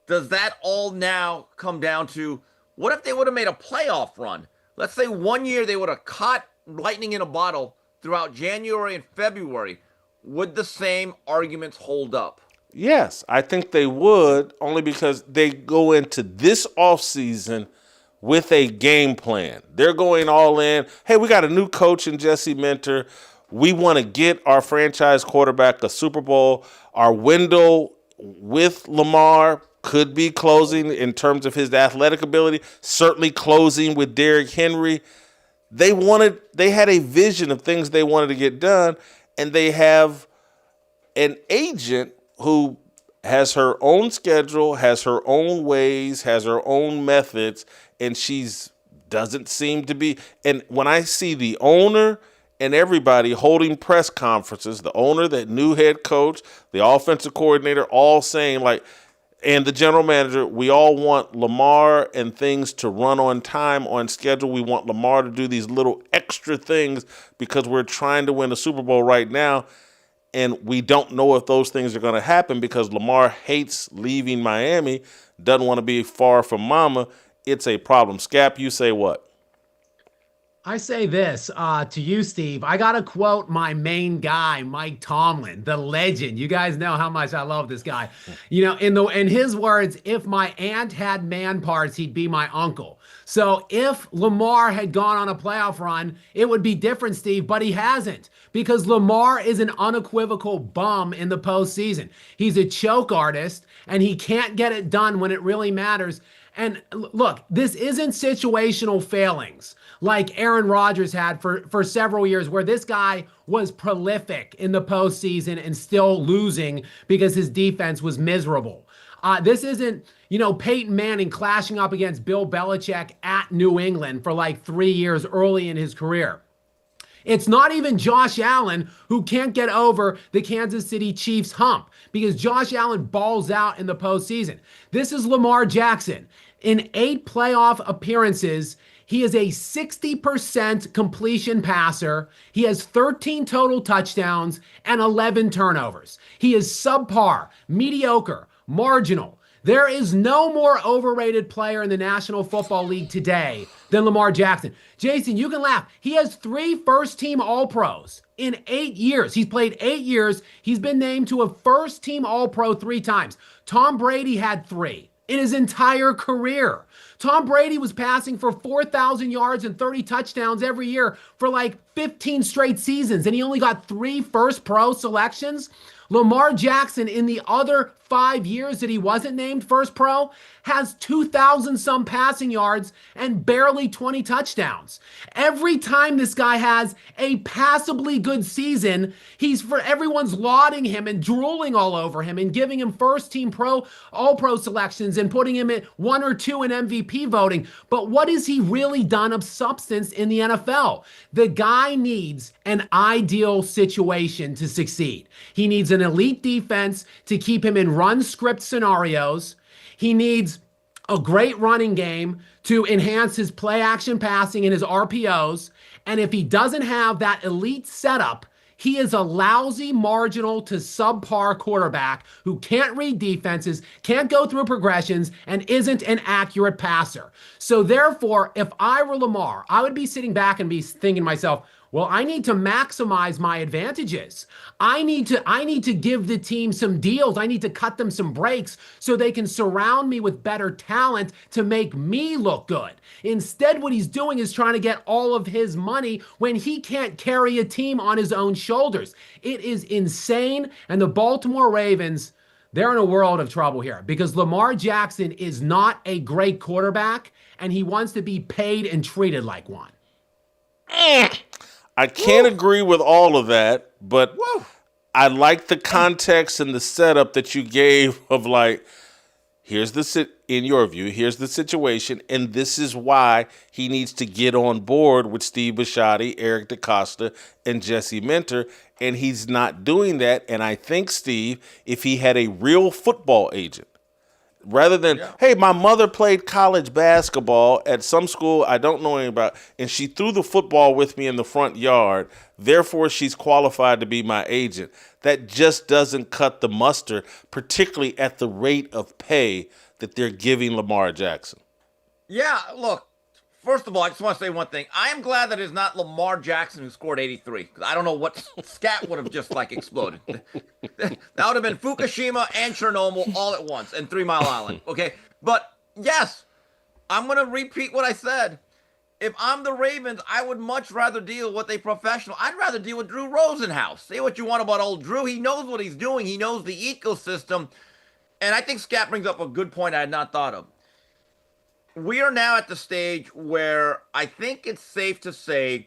does that all now come down to, what if they would have made a playoff run? Let's say one year they would have caught lightning in a bottle throughout January and February. Would the same arguments hold up? Yes, I think they would, only because they go into this offseason with a game plan. They're going all in. Hey, we got a new coach in Jesse Minter. We want to get our franchise quarterback a Super Bowl. Our window with Lamar could be closing in terms of his athletic ability, certainly closing with Derrick Henry. They had a vision of things they wanted to get done, and they have an agent who has her own schedule, has her own ways, has her own methods, and doesn't seem to be. And when I see the owner and everybody holding press conferences, the owner, that new head coach, the offensive coordinator, all saying and the general manager, we all want Lamar and things to run on time, on schedule. We want Lamar to do these little extra things because we're trying to win a Super Bowl right now. And we don't know if those things are going to happen because Lamar hates leaving Miami, doesn't want to be far from mama. It's a problem. Scap, you say what? I say this to you, Steve. I got to quote my main guy, Mike Tomlin, the legend. You guys know how much I love this guy. You know, in his words, if my aunt had man parts, he'd be my uncle. So if Lamar had gone on a playoff run, it would be different, Steve, but he hasn't, because Lamar is an unequivocal bum in the postseason. He's a choke artist, and he can't get it done when it really matters. And look, this isn't situational failings like Aaron Rodgers had for several years, where this guy was prolific in the postseason and still losing because his defense was miserable. This isn't, Peyton Manning clashing up against Bill Belichick at New England for 3 years early in his career. It's not even Josh Allen, who can't get over the Kansas City Chiefs hump, because Josh Allen balls out in the postseason. This is Lamar Jackson. In 8 playoff appearances, he is a 60% completion passer. He has 13 total touchdowns and 11 turnovers. He is subpar, mediocre, marginal. There is no more overrated player in the National Football League today than Lamar Jackson. Jason, you can laugh. He has 3 first-team All-Pros in 8 years. He's played 8 years. He's been named to a first-team All-Pro 3 times. Tom Brady had 3 in his entire career. Tom Brady was passing for 4,000 yards and 30 touchdowns every year for like 15 straight seasons, and he only got 3 first pro selections. Lamar Jackson, in the other 5 years that he wasn't named first pro, has 2,000 some passing yards and barely 20 touchdowns. Every time this guy has a passably good season, everyone's lauding him and drooling all over him and giving him first team all pro selections and putting him at 1 or 2 in MVP voting. But what has he really done of substance in the NFL? The guy needs an ideal situation to succeed. He needs an elite defense to keep him in run script scenarios. He needs a great running game to enhance his play action passing and his RPOs. And if he doesn't have that elite setup, he is a lousy, marginal to subpar quarterback who can't read defenses, can't go through progressions, and isn't an accurate passer. So therefore, if I were Lamar, I would be sitting back and be thinking to myself, well, I need to maximize my advantages. I need to give the team some deals. I need to cut them some breaks so they can surround me with better talent to make me look good. Instead, what he's doing is trying to get all of his money when he can't carry a team on his own shoulders. It is insane. And the Baltimore Ravens, they're in a world of trouble here because Lamar Jackson is not a great quarterback and he wants to be paid and treated like one. I can't agree with all of that, but I like the context and the setup that you gave of like, in your view, here's the situation, and this is why he needs to get on board with Steve Bisciotti, Eric DeCosta, and Jesse Minter, and he's not doing that. And I think, Steve, if he had a real football agent, rather than, hey, my mother played college basketball at some school I don't know anything about, and she threw the football with me in the front yard, therefore she's qualified to be my agent. That just doesn't cut the mustard, particularly at the rate of pay that they're giving Lamar Jackson. Yeah, look, first of all, I just want to say one thing. I am glad that it's not Lamar Jackson who scored 83. Because I don't know what scat would have just like exploded. That would have been Fukushima and Chernobyl all at once and 3 Mile Island. Okay, but yes, I'm going to repeat what I said. If I'm the Ravens, I would much rather deal with a professional. I'd rather deal with Drew Rosenhaus. Say what you want about old Drew. He knows what he's doing. He knows the ecosystem. And I think Scat brings up a good point I had not thought of. We are now at the stage where I think it's safe to say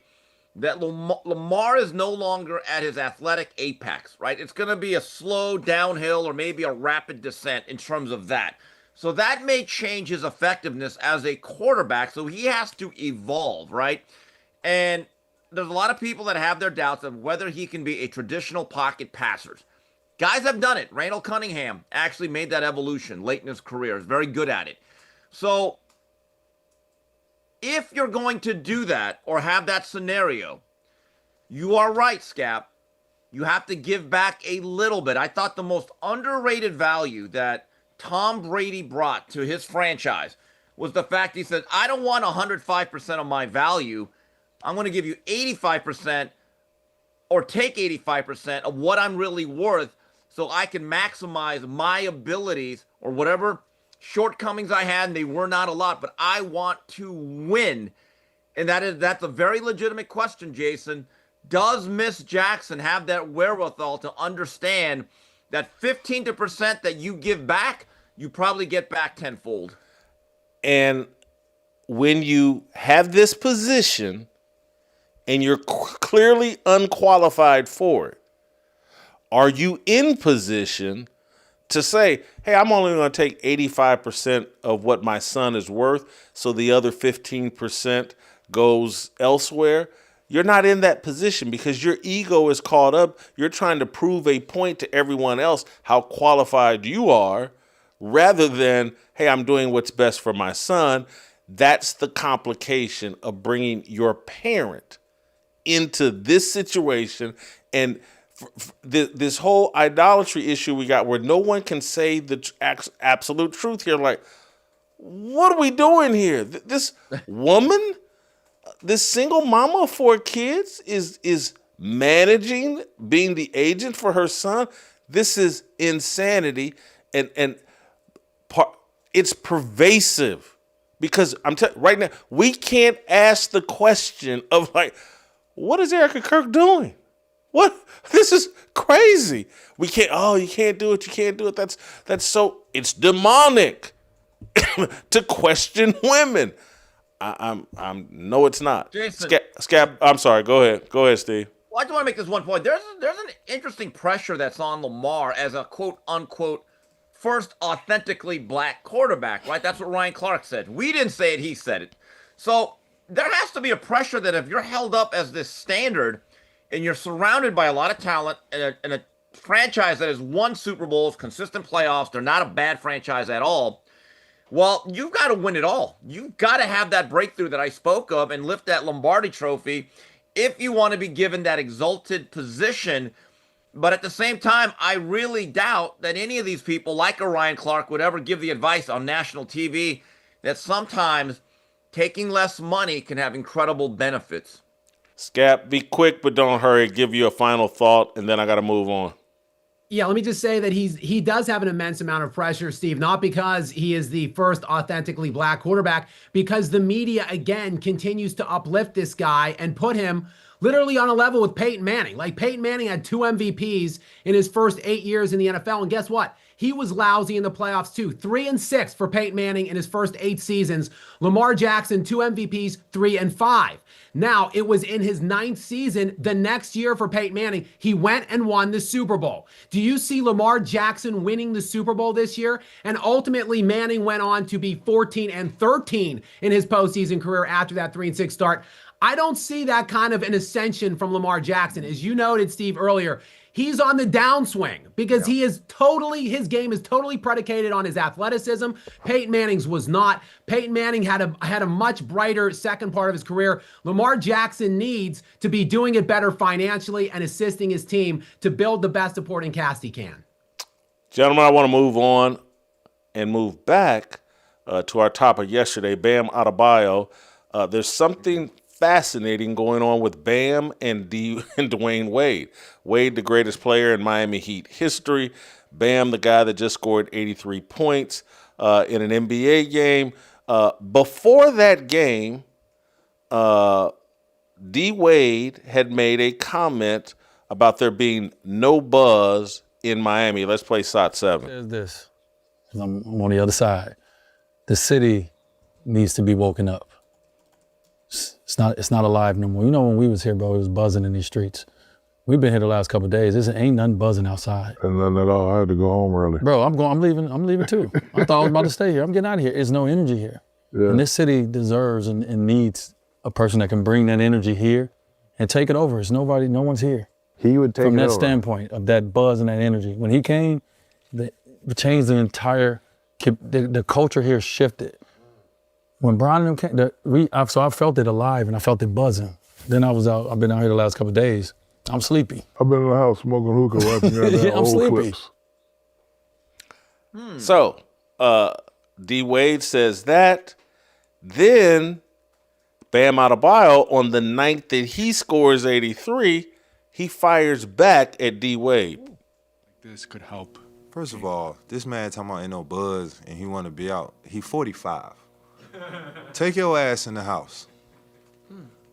that Lamar is no longer at his athletic apex, right? It's going to be a slow downhill or maybe a rapid descent in terms of that. So that may change his effectiveness as a quarterback. So he has to evolve, right? And there's a lot of people that have their doubts of whether he can be a traditional pocket passer. Guys have done it. Randall Cunningham actually made that evolution late in his career. Is very good at it. So if you're going to do that or have that scenario, you are right, Scap. You have to give back a little bit. I thought the most underrated value that Tom Brady brought to his franchise was the fact he said, I don't want 105% of my value. I'm going to give you 85% or take 85% of what I'm really worth so I can maximize my abilities or whatever shortcomings I had, and they were not a lot, but I want to win. And that's a very legitimate question, Jason. Does Miss Jackson have that wherewithal to understand that 15% that you give back, you probably get back tenfold? And when you have this position and you're clearly unqualified for it, are you in position to say, hey, I'm only going to take 85% of what my son is worth, so the other 15% goes elsewhere? You're not in that position because your ego is caught up. You're trying to prove a point to everyone else how qualified you are, rather than, hey, I'm doing what's best for my son. That's the complication of bringing your parent into this situation. And this whole idolatry issue we got where no one can say the absolute truth here. Like, what are we doing here? This woman, this single mama of 4 kids is managing, being the agent for her son. This is insanity. And it's pervasive. Because right now, we can't ask the question of like, what is Erica Kirk doing? What? This is crazy. We can't, oh, you can't do it, you can't do it. That's so, it's demonic to question women. I'm no, it's not. Jason. I'm sorry, go ahead, Steve. Well, I just want to make this one point. There's an interesting pressure that's on Lamar as a quote unquote first authentically black quarterback, right? That's what Ryan Clark said. We didn't say it, he said it. So there has to be a pressure that if you're held up as this standard and you're surrounded by a lot of talent and a franchise that has won Super Bowls, consistent playoffs, they're not a bad franchise at all. Well, you've got to win it all. You've got to have that breakthrough that I spoke of and lift that Lombardi trophy if you want to be given that exalted position. But at the same time, I really doubt that any of these people, like a Ryan Clark, would ever give the advice on national TV that sometimes taking less money can have incredible benefits. Scap, be quick, but don't hurry. Give you a final thought, and then I got to move on. Yeah, let me just say that he does have an immense amount of pressure, Steve, not because he is the first authentically black quarterback, because the media, again, continues to uplift this guy and put him literally on a level with Peyton Manning. Like, Peyton Manning had 2 MVPs in his first 8 years in the NFL, and guess what? He was lousy in the playoffs too. 3-6 for Peyton Manning in his first 8 seasons. Lamar Jackson, 2 MVPs, 3-5. Now, it was in his 9th season, the next year for Peyton Manning, he went and won the Super Bowl. Do you see Lamar Jackson winning the Super Bowl this year? And ultimately, Manning went on to be 14-13 in his postseason career after that 3-6 start. I don't see that kind of an ascension from Lamar Jackson. As you noted, Steve, earlier, he's on the downswing because his game is totally predicated on his athleticism. Peyton Manning's was not. Peyton Manning had a much brighter second part of his career. Lamar Jackson needs to be doing it better financially and assisting his team to build the best supporting cast he can. Gentlemen, I want to move on and move back to our topic yesterday, Bam Adebayo. There's something fascinating going on with Bam and Dwyane Wade. Wade, the greatest player in Miami Heat history. Bam, the guy that just scored 83 points in an NBA game. Before that game, D. Wade had made a comment about there being no buzz in Miami. Let's play SOT 7. There's this. I'm on the other side. The city needs to be woken up. It's not alive no more. You know, when we was here, bro, it was buzzing in these streets. We've been here the last couple of days. There ain't nothing buzzing outside. And nothing at all. I had to go home early. Bro, I'm leaving too. I thought I was about to stay here. I'm getting out of here. There's no energy here. Yeah. And this city deserves and needs a person that can bring that energy here and take it over. No one's here. He would take it over. From that standpoint of that buzz and that energy. When he came, it changed the entire, the culture here shifted. When Brian and them came, so I felt it alive and I felt it buzzing. Then I've been out here the last couple of days. I'm sleepy. I've been in the house smoking hookah watching yeah, I'm old sleepy. clips. So, D. Wade says that. Then, Bam Adebayo, on the night that he scores 83, he fires back at D. Wade. This could help. First of all, this man talking about ain't no buzz and he want to be out. He 45. Take your ass in the house.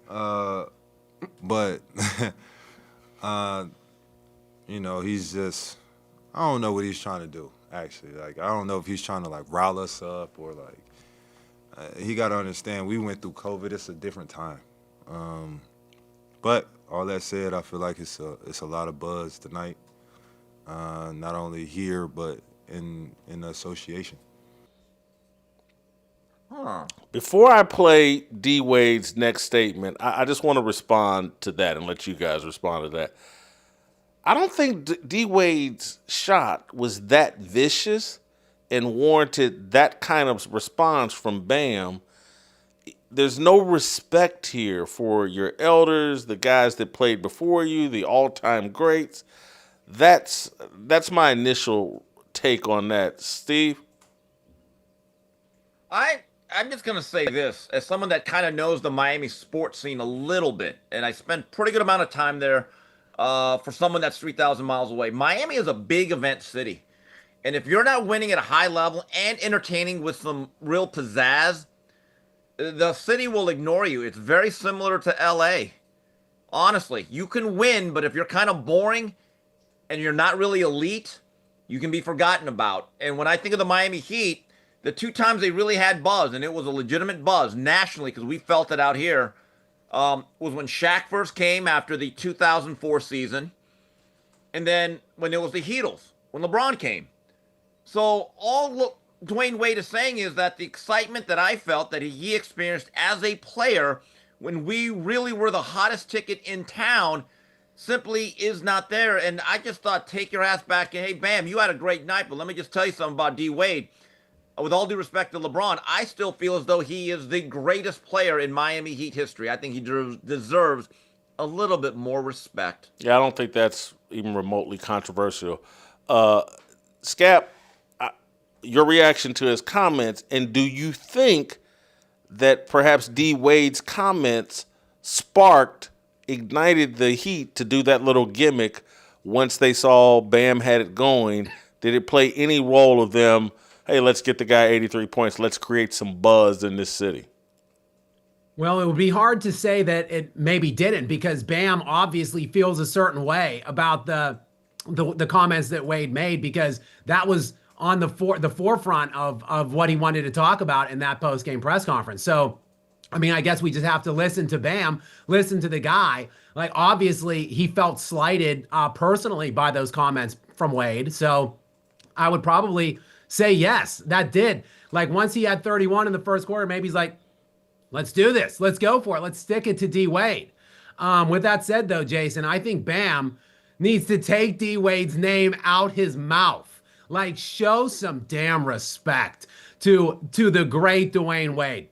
But, you know, he's just, I don't know what he's trying to do, actually. Like, I don't know if he's trying to, like, rile us up or, like, he got to understand we went through COVID. It's a different time. But all that said, I feel like it's a lot of buzz tonight, not only here, but in the association. Before I play D. Wade's next statement, I just want to respond to that and let you guys respond to that. I don't think D. Wade's shot was that vicious and warranted that kind of response from Bam. There's no respect here for your elders, the guys that played before you, the all-time greats. That's my initial take on that. Steve? I'm just going to say this, as someone that kind of knows the Miami sports scene a little bit, and I spent a pretty good amount of time there for someone that's 3,000 miles away. Miami is a big event city. And if you're not winning at a high level and entertaining with some real pizzazz, The city will ignore you. It's very similar to LA. Honestly, you can win, but if you're kind of boring and you're not really elite, you can be forgotten about. And when I think of the Miami Heat, the 2 times they really had buzz, and it was a legitimate buzz nationally because we felt it out here, was when Shaq first came after the 2004 season, and then when it was the Heatles, when LeBron came. So all Dwyane Wade is saying is that the excitement that I felt that he experienced as a player when we really were the hottest ticket in town simply is not there. And I just thought, take your ass back and, hey, Bam, you had a great night, but let me just tell you something about D. Wade. With all due respect to LeBron, I still feel as though he is the greatest player in Miami Heat history. I think he deserves a little bit more respect. Yeah, I don't think that's even remotely controversial. Scap, your reaction to his comments, and do you think that perhaps D. Wade's comments ignited the Heat to do that little gimmick once they saw Bam had it going? Did it play any role of them, hey, let's get the guy 83 points, let's create some buzz in this city? Well, it would be hard to say that it maybe didn't, because Bam obviously feels a certain way about the comments that Wade made, because that was on the forefront of what he wanted to talk about in that post-game press conference. So, I mean, I guess we just have to listen to Bam, listen to the guy. Like, obviously, he felt slighted personally by those comments from Wade. So I would probably say yes, that did. Like, once he had 31 in the first quarter, maybe he's like, let's do this. Let's go for it. Let's stick it to D. Wade. With that said, though, Jason, I think Bam needs to take D. Wade's name out his mouth. Like, show some damn respect to the great Dwyane Wade,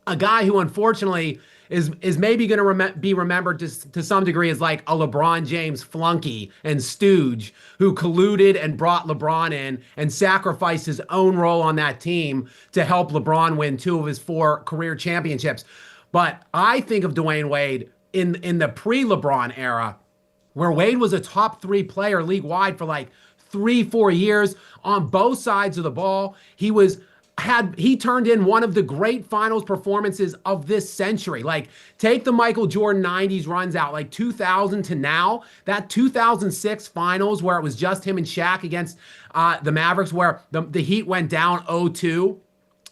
a guy who unfortunately is maybe going to be remembered to some degree as like a LeBron James flunky and stooge who colluded and brought LeBron in and sacrificed his own role on that team to help LeBron win 2 of his 4 career championships. But I think of Dwyane Wade in the pre-LeBron era, where Wade was a top 3 player league-wide for like 3-4 years on both sides of the ball. He turned in one of the great finals performances of this century. Like, take the Michael Jordan 90s runs out, like 2000 to now, that 2006 finals where it was just him and Shaq against the Mavericks, where the Heat went down 0-2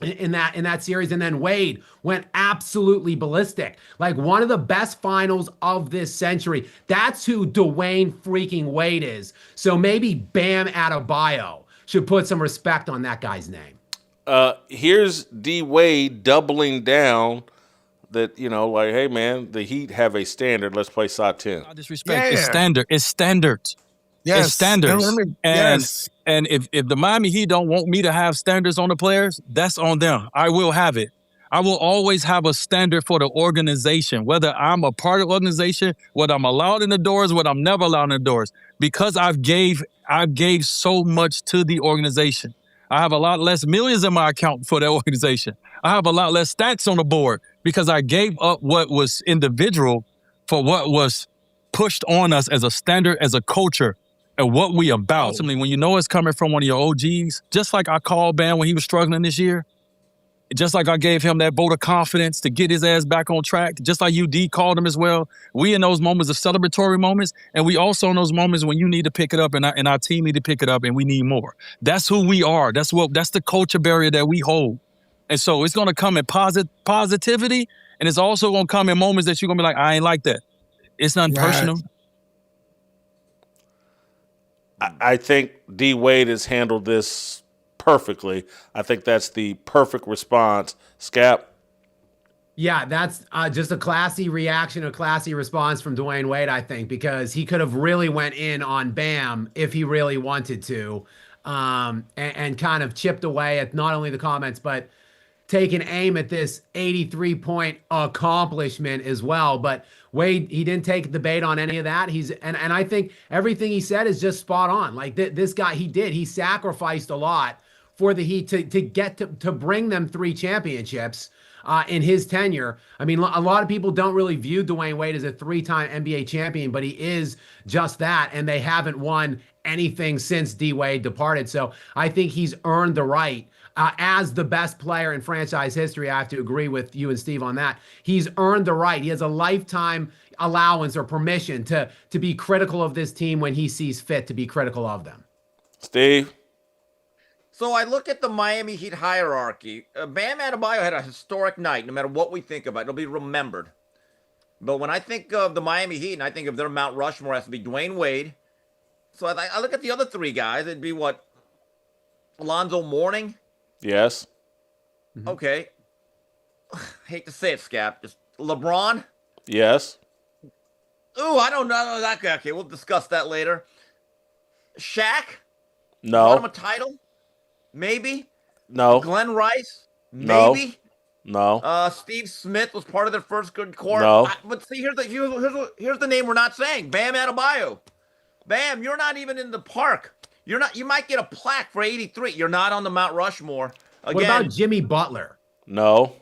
in that series, and then Wade went absolutely ballistic. Like, one of the best finals of this century. That's who Dwyane freaking Wade is. So maybe Bam Adebayo should put some respect on that guy's name. Here's D. Wade doubling down that, like, hey, man, the Heat have a standard. Let's play SOT 10. Disrespect. It's standard. It's standard. Yes. It's standards. Yes. And if the Miami Heat don't want me to have standards on the players, that's on them. I will have it. I will always have a standard for the organization, whether I'm a part of the organization, whether I'm allowed in the doors, whether I'm never allowed in the doors, because I've gave so much to the organization. I have a lot less millions in my account for the organization. I have a lot less stats on the board because I gave up what was individual for what was pushed on us as a standard, as a culture, and what we about. Ultimately, when you know it's coming from one of your OGs, just like I called Bam when he was struggling this year, just like I gave him that vote of confidence to get his ass back on track, just like UD called him as well. We in those moments of celebratory moments, and we also in those moments when you need to pick it up and our team need to pick it up and we need more. That's who we are. That's the culture barrier that we hold. And so it's going to come in positivity, and it's also going to come in moments that you're going to be like, I ain't like that. It's nothing personal. I think D. Wade has handled this perfectly. I think that's the perfect response. Scap? Yeah, that's just a classy reaction, a classy response from Dwyane Wade, I think, because he could have really went in on Bam if he really wanted to, and kind of chipped away at not only the comments, but taking aim at this 83-point accomplishment as well. But Wade, he didn't take the bait on any of that. And I think everything he said is just spot on. Like this guy, he sacrificed a lot for the Heat to get to bring them 3 championships in his tenure. I mean, a lot of people don't really view Dwyane Wade as a 3-time NBA champion, but he is just that. And they haven't won anything since D Wade departed. So I think he's earned the right. As the best player in franchise history, I have to agree with you and Steve on that. He's earned the right. He has a lifetime allowance or permission to be critical of this team when he sees fit to be critical of them. Steve? So I look at the Miami Heat hierarchy. Bam Adebayo had a historic night, no matter what we think about it. It'll be remembered. But when I think of the Miami Heat and I think of their Mount Rushmore, it has to be Dwyane Wade. So I look at the other three guys. It'd be what? Alonzo Mourning? Yes. Okay. Hate to say it, Scap. Just LeBron? Yes. Ooh, I don't know that guy. Okay, we'll discuss that later. Shaq? No. Won him a title? Maybe. No. Glenn Rice? No. Maybe. No. Steve Smith was part of their first good core. No. But see, here's the name we're not saying. Bam Adebayo. Bam, you're not even in the park. You're not. You might get a plaque for 83. You're not on the Mount Rushmore. Again, What about Jimmy Butler? No.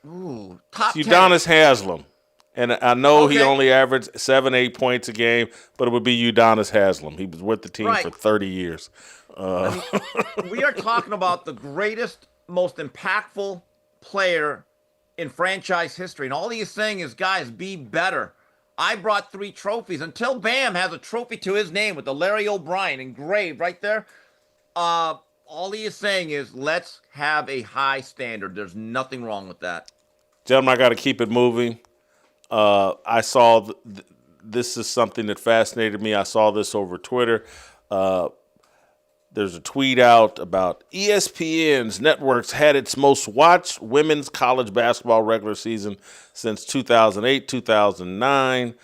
Ooh, top 10. Udonis Haslem. And I know he Okay. only averaged 7-8 points a game, but it would be Udonis Haslem. He was with the team Right. for 30 years. We are talking about the greatest, most impactful player in franchise history. And all he is saying is, guys, be better. I brought 3 trophies. Until Bam has a trophy to his name with the Larry O'Brien engraved right there, all he is saying is, let's have a high standard. There's nothing wrong with that. Gentlemen, I got to keep it moving. I saw this is something that fascinated me. I saw this over Twitter. There's a tweet out about ESPN's networks had its most watched women's college basketball regular season since 2008, 2009.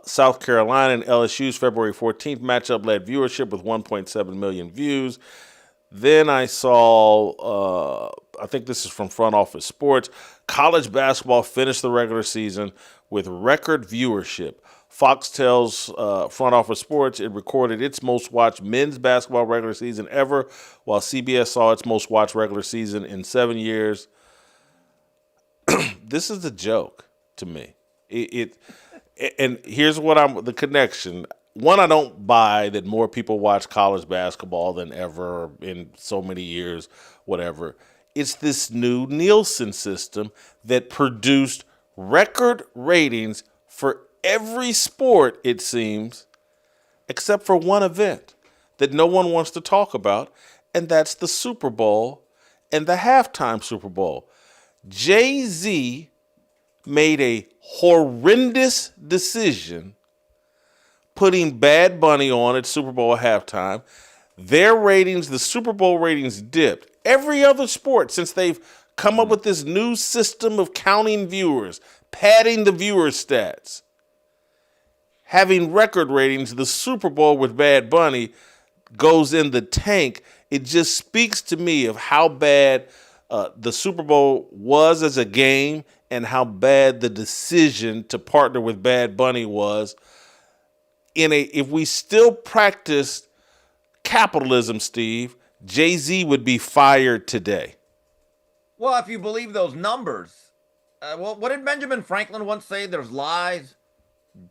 South Carolina and LSU's February 14th matchup led viewership with 1.7 million views. Then I saw, I think this is from Front Office Sports, college basketball finished the regular season with record viewership. Fox tells Front Office Sports it recorded its most watched men's basketball regular season ever, while CBS saw its most watched regular season in 7 years. This is a joke to me. And here's what the connection. One, I don't buy that more people watch college basketball than ever in so many years, whatever. It's this new Nielsen system that produced record ratings for every sport, it seems, except for one event that no one wants to talk about, and that's the Super Bowl and the halftime Super Bowl. Jay-Z made a horrendous decision putting Bad Bunny on at Super Bowl halftime. Their ratings, the Super Bowl ratings, dipped. Every other sport, since they've come up with this new system of counting viewers, padding the viewer stats, having record ratings, the Super Bowl with Bad Bunny goes in the tank. It just speaks to me of how bad the Super Bowl was as a game and how bad the decision to partner with Bad Bunny was. If we still practiced capitalism, Steve, Jay-Z would be fired today. Well, if you believe those numbers, what did Benjamin Franklin once say? There's lies,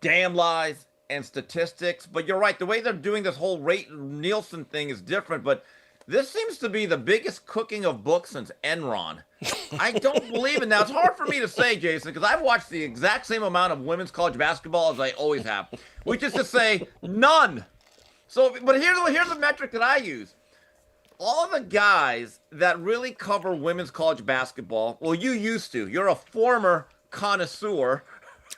damn lies, and statistics. But you're right. The way they're doing this whole rate Nielsen thing is different. But this seems to be the biggest cooking of books since Enron. I don't believe it. Now, it's hard for me to say, Jason, because I've watched the exact same amount of women's college basketball as I always have, which is to say none. So, but here's the metric that I use. All the guys that really cover women's college basketball, well, you used to. You're a former connoisseur.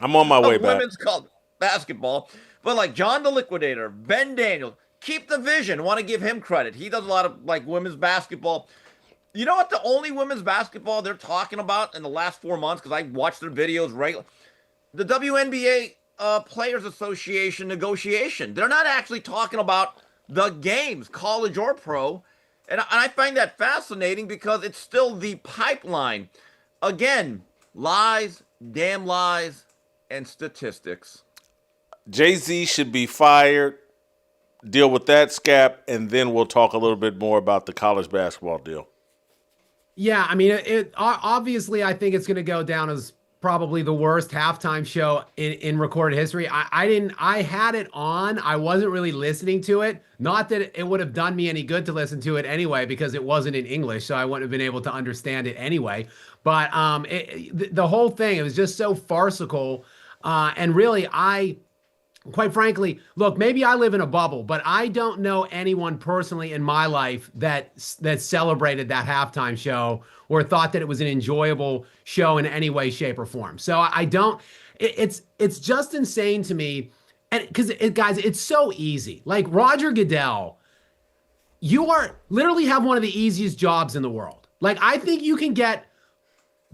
I'm on my way back. Women's college basketball. But like John the Liquidator, Ben Daniels, keep the vision. Want to give him credit. He does a lot of like women's basketball. You know what? The only women's basketball they're talking about in the last 4 months, because I watch their videos regularly, the WNBA Players Association negotiation. They're not actually talking about the games, college or pro. And I find that fascinating because it's still the pipeline. Again, lies, damn lies, and statistics. Jay-Z should be fired. Deal with that, Scap, and then we'll talk a little bit more about the college basketball deal. Yeah, I mean, obviously, I think it's going to go down as probably the worst halftime show in recorded history. I had it on. I wasn't really listening to it. Not that it would have done me any good to listen to it anyway, because it wasn't in English, so I wouldn't have been able to understand it anyway. But the whole thing, it was just so farcical. And really, quite frankly, look, maybe I live in a bubble, but I don't know anyone personally in my life that celebrated that halftime show or thought that it was an enjoyable show in any way, shape, or form. So I don't. It's just insane to me, and because guys, it's so easy. Like Roger Goodell, you are literally have one of the easiest jobs in the world. Like I think you can get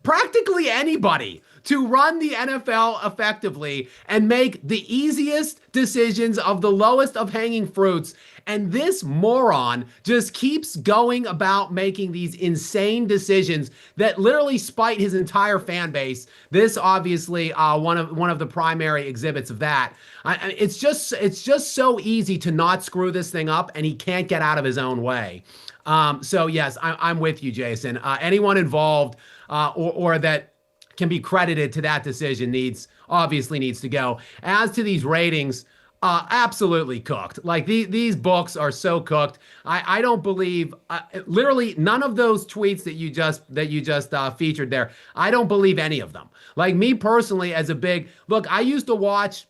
practically anybody to run the NFL effectively and make the easiest decisions of the lowest of hanging fruits. And this moron just keeps going about making these insane decisions that literally spite his entire fan base. This obviously one of the primary exhibits of that. It's just so easy to not screw this thing up, and he can't get out of his own way. So yes, I'm with you, Jason. Anyone involved or that can be credited to that decision obviously needs to go. As to these ratings, absolutely cooked. Like these books are so cooked. I don't believe literally none of those tweets that you just featured there. I don't believe any of them. Like me personally, as a big look, I used to watch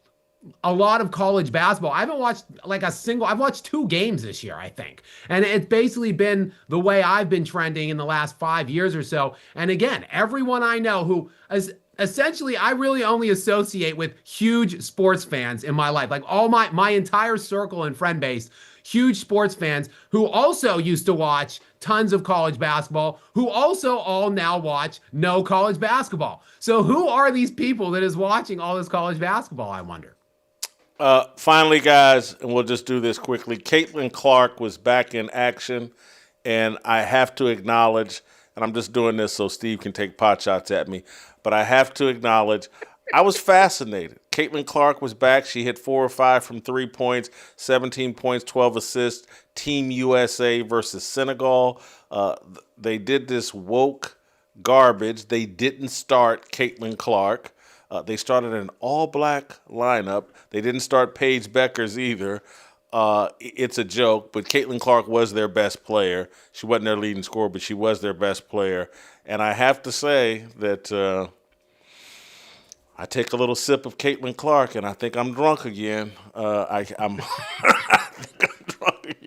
a lot of college basketball. I haven't watched I've watched 2 games this year, I think. And it's basically been the way I've been trending in the last 5 years or so. And again, everyone I know who is essentially, I really only associate with huge sports fans in my life. Like all my entire circle and friend base, huge sports fans who also used to watch tons of college basketball, who also all now watch no college basketball. So who are these people that is watching all this college basketball, I wonder? Finally, guys, and we'll just do this quickly. Caitlin Clark was back in action, and I have to acknowledge, and I'm just doing this so Steve can take pot shots at me, but I have to acknowledge I was fascinated. Caitlin Clark was back. She hit 4 or 5 from 3 points, 17 points, 12 assists. Team USA versus Senegal. They did this woke garbage. They didn't start Caitlin Clark. They started an all-black lineup. They didn't start Paige Beckers either. It's a joke, but Caitlin Clark was their best player. She wasn't their leading scorer, but she was their best player. And I have to say that I take a little sip of Caitlin Clark, and I think I'm drunk again. I think I'm drunk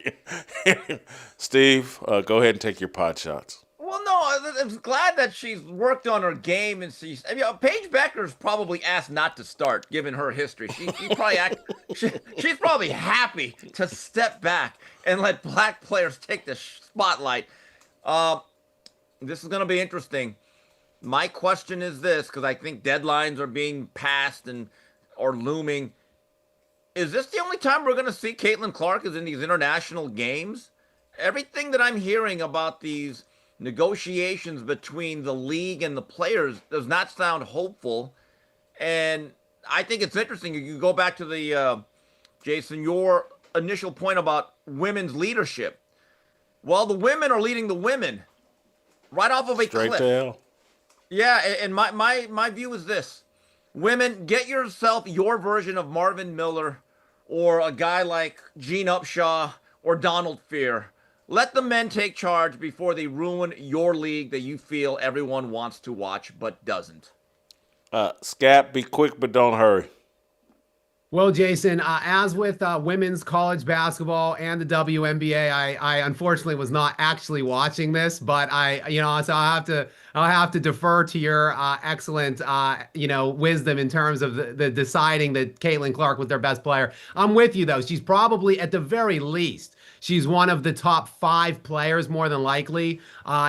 again. Steve, go ahead and take your pot shots. Well, no, I'm glad that she's worked on her game, and Paige Becker's probably asked not to start, given her history. She's probably happy to step back and let black players take the spotlight. This is going to be interesting. My question is this, because I think deadlines are being passed or looming. Is this the only time we're going to see Caitlin Clark is in these international games? Everything that I'm hearing about these negotiations between the league and the players does not sound hopeful. And I think it's interesting. You go back to the, Jason, your initial point about women's leadership. Well, the women are leading the women right off of a Straight cliff. to hell. Yeah, and my view is this. Women, get yourself your version of Marvin Miller or a guy like Gene Upshaw or Donald Fear. Let the men take charge before they ruin your league that you feel everyone wants to watch but doesn't. Scap, be quick but don't hurry. Well, Jason, as with women's college basketball and the WNBA, I unfortunately was not actually watching this, but so I'll have to defer to your excellent, wisdom in terms of the deciding that Caitlin Clark was their best player. I'm with you though. She's probably at the very least, she's one of the top 5 players, more than likely,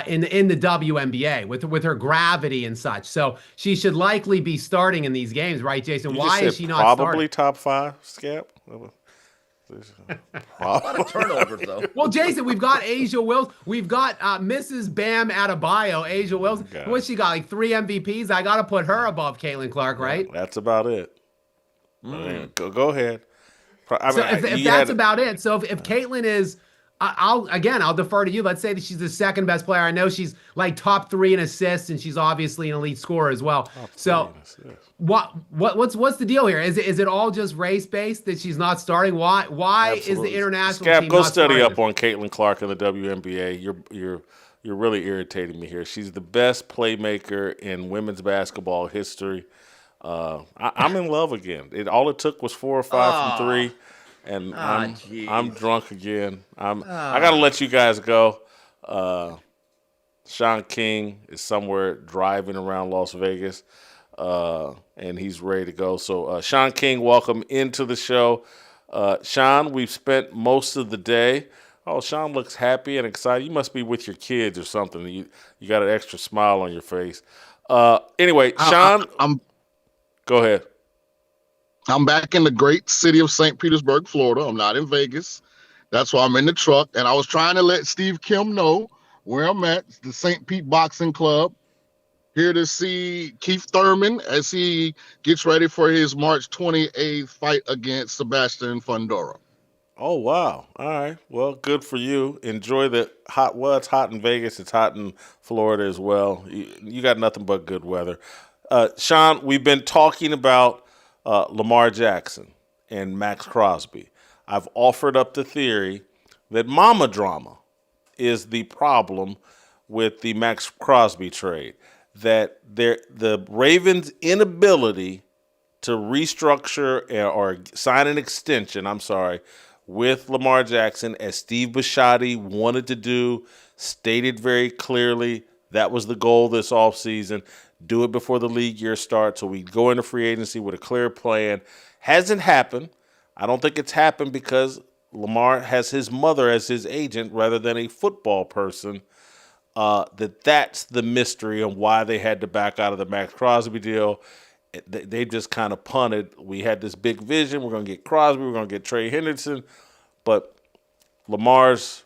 in the WNBA with her gravity and such. So she should likely be starting in these games, right, Jason? Why is she not probably starting? top 5, Scap? A lot of turnovers, though. Well, Jason, we've got Asia Wilson. We've got Mrs. Bam Adebayo, Asia Wilson. Okay. What's she got, like 3 MVPs? I got to put her above Caitlin Clark, right? That's about it. Go ahead. If that's about it. So if Caitlin is I'll defer to you. Let's say that she's the second best player. I know she's like top 3 in assists, and she's obviously an elite scorer as well. So what's the deal here? Is it all just race based that she's not starting? Why is the international Scap, team go not study starting? up on Caitlin Clark in the WNBA. You're really irritating me here. She's the best playmaker in women's basketball history. I'm in love again. All it took was 4 or 5 from 3, and I'm drunk again. I gotta let you guys go. Shaun King is somewhere driving around Las Vegas, and he's ready to go. So, Shaun King, welcome into the show. Shaun, we've spent most of the day. Oh, Shaun looks happy and excited. You must be with your kids or something. You got an extra smile on your face. Anyway, Shaun, go ahead. I'm back in the great city of St. Petersburg, Florida. I'm not in Vegas. That's why I'm in the truck. And I was trying to let Steve Kim know where I'm at, the St. Pete Boxing Club. Here to see Keith Thurman as he gets ready for his March 28th fight against Sebastian Fundora. Oh, wow. All right. Well, good for you. Enjoy the hot. Well, it's hot in Vegas. It's hot in Florida as well. You got nothing but good weather. Shaun, we've been talking about Lamar Jackson and Maxx Crosby. I've offered up the theory that mama drama is the problem with the Maxx Crosby trade, that the Ravens' inability to restructure or sign an extension, with Lamar Jackson, as Steve Bisciotti wanted to do, stated very clearly that was the goal this offseason. Do it before the league year starts so we go into free agency with a clear plan. Hasn't happened. I don't think it's happened because Lamar has his mother as his agent rather than a football person. That's the mystery on why they had to back out of the Maxx Crosby deal. They just kind of punted. We had this big vision. We're going to get Crosby. We're going to get Trey Hendrickson. But Lamar's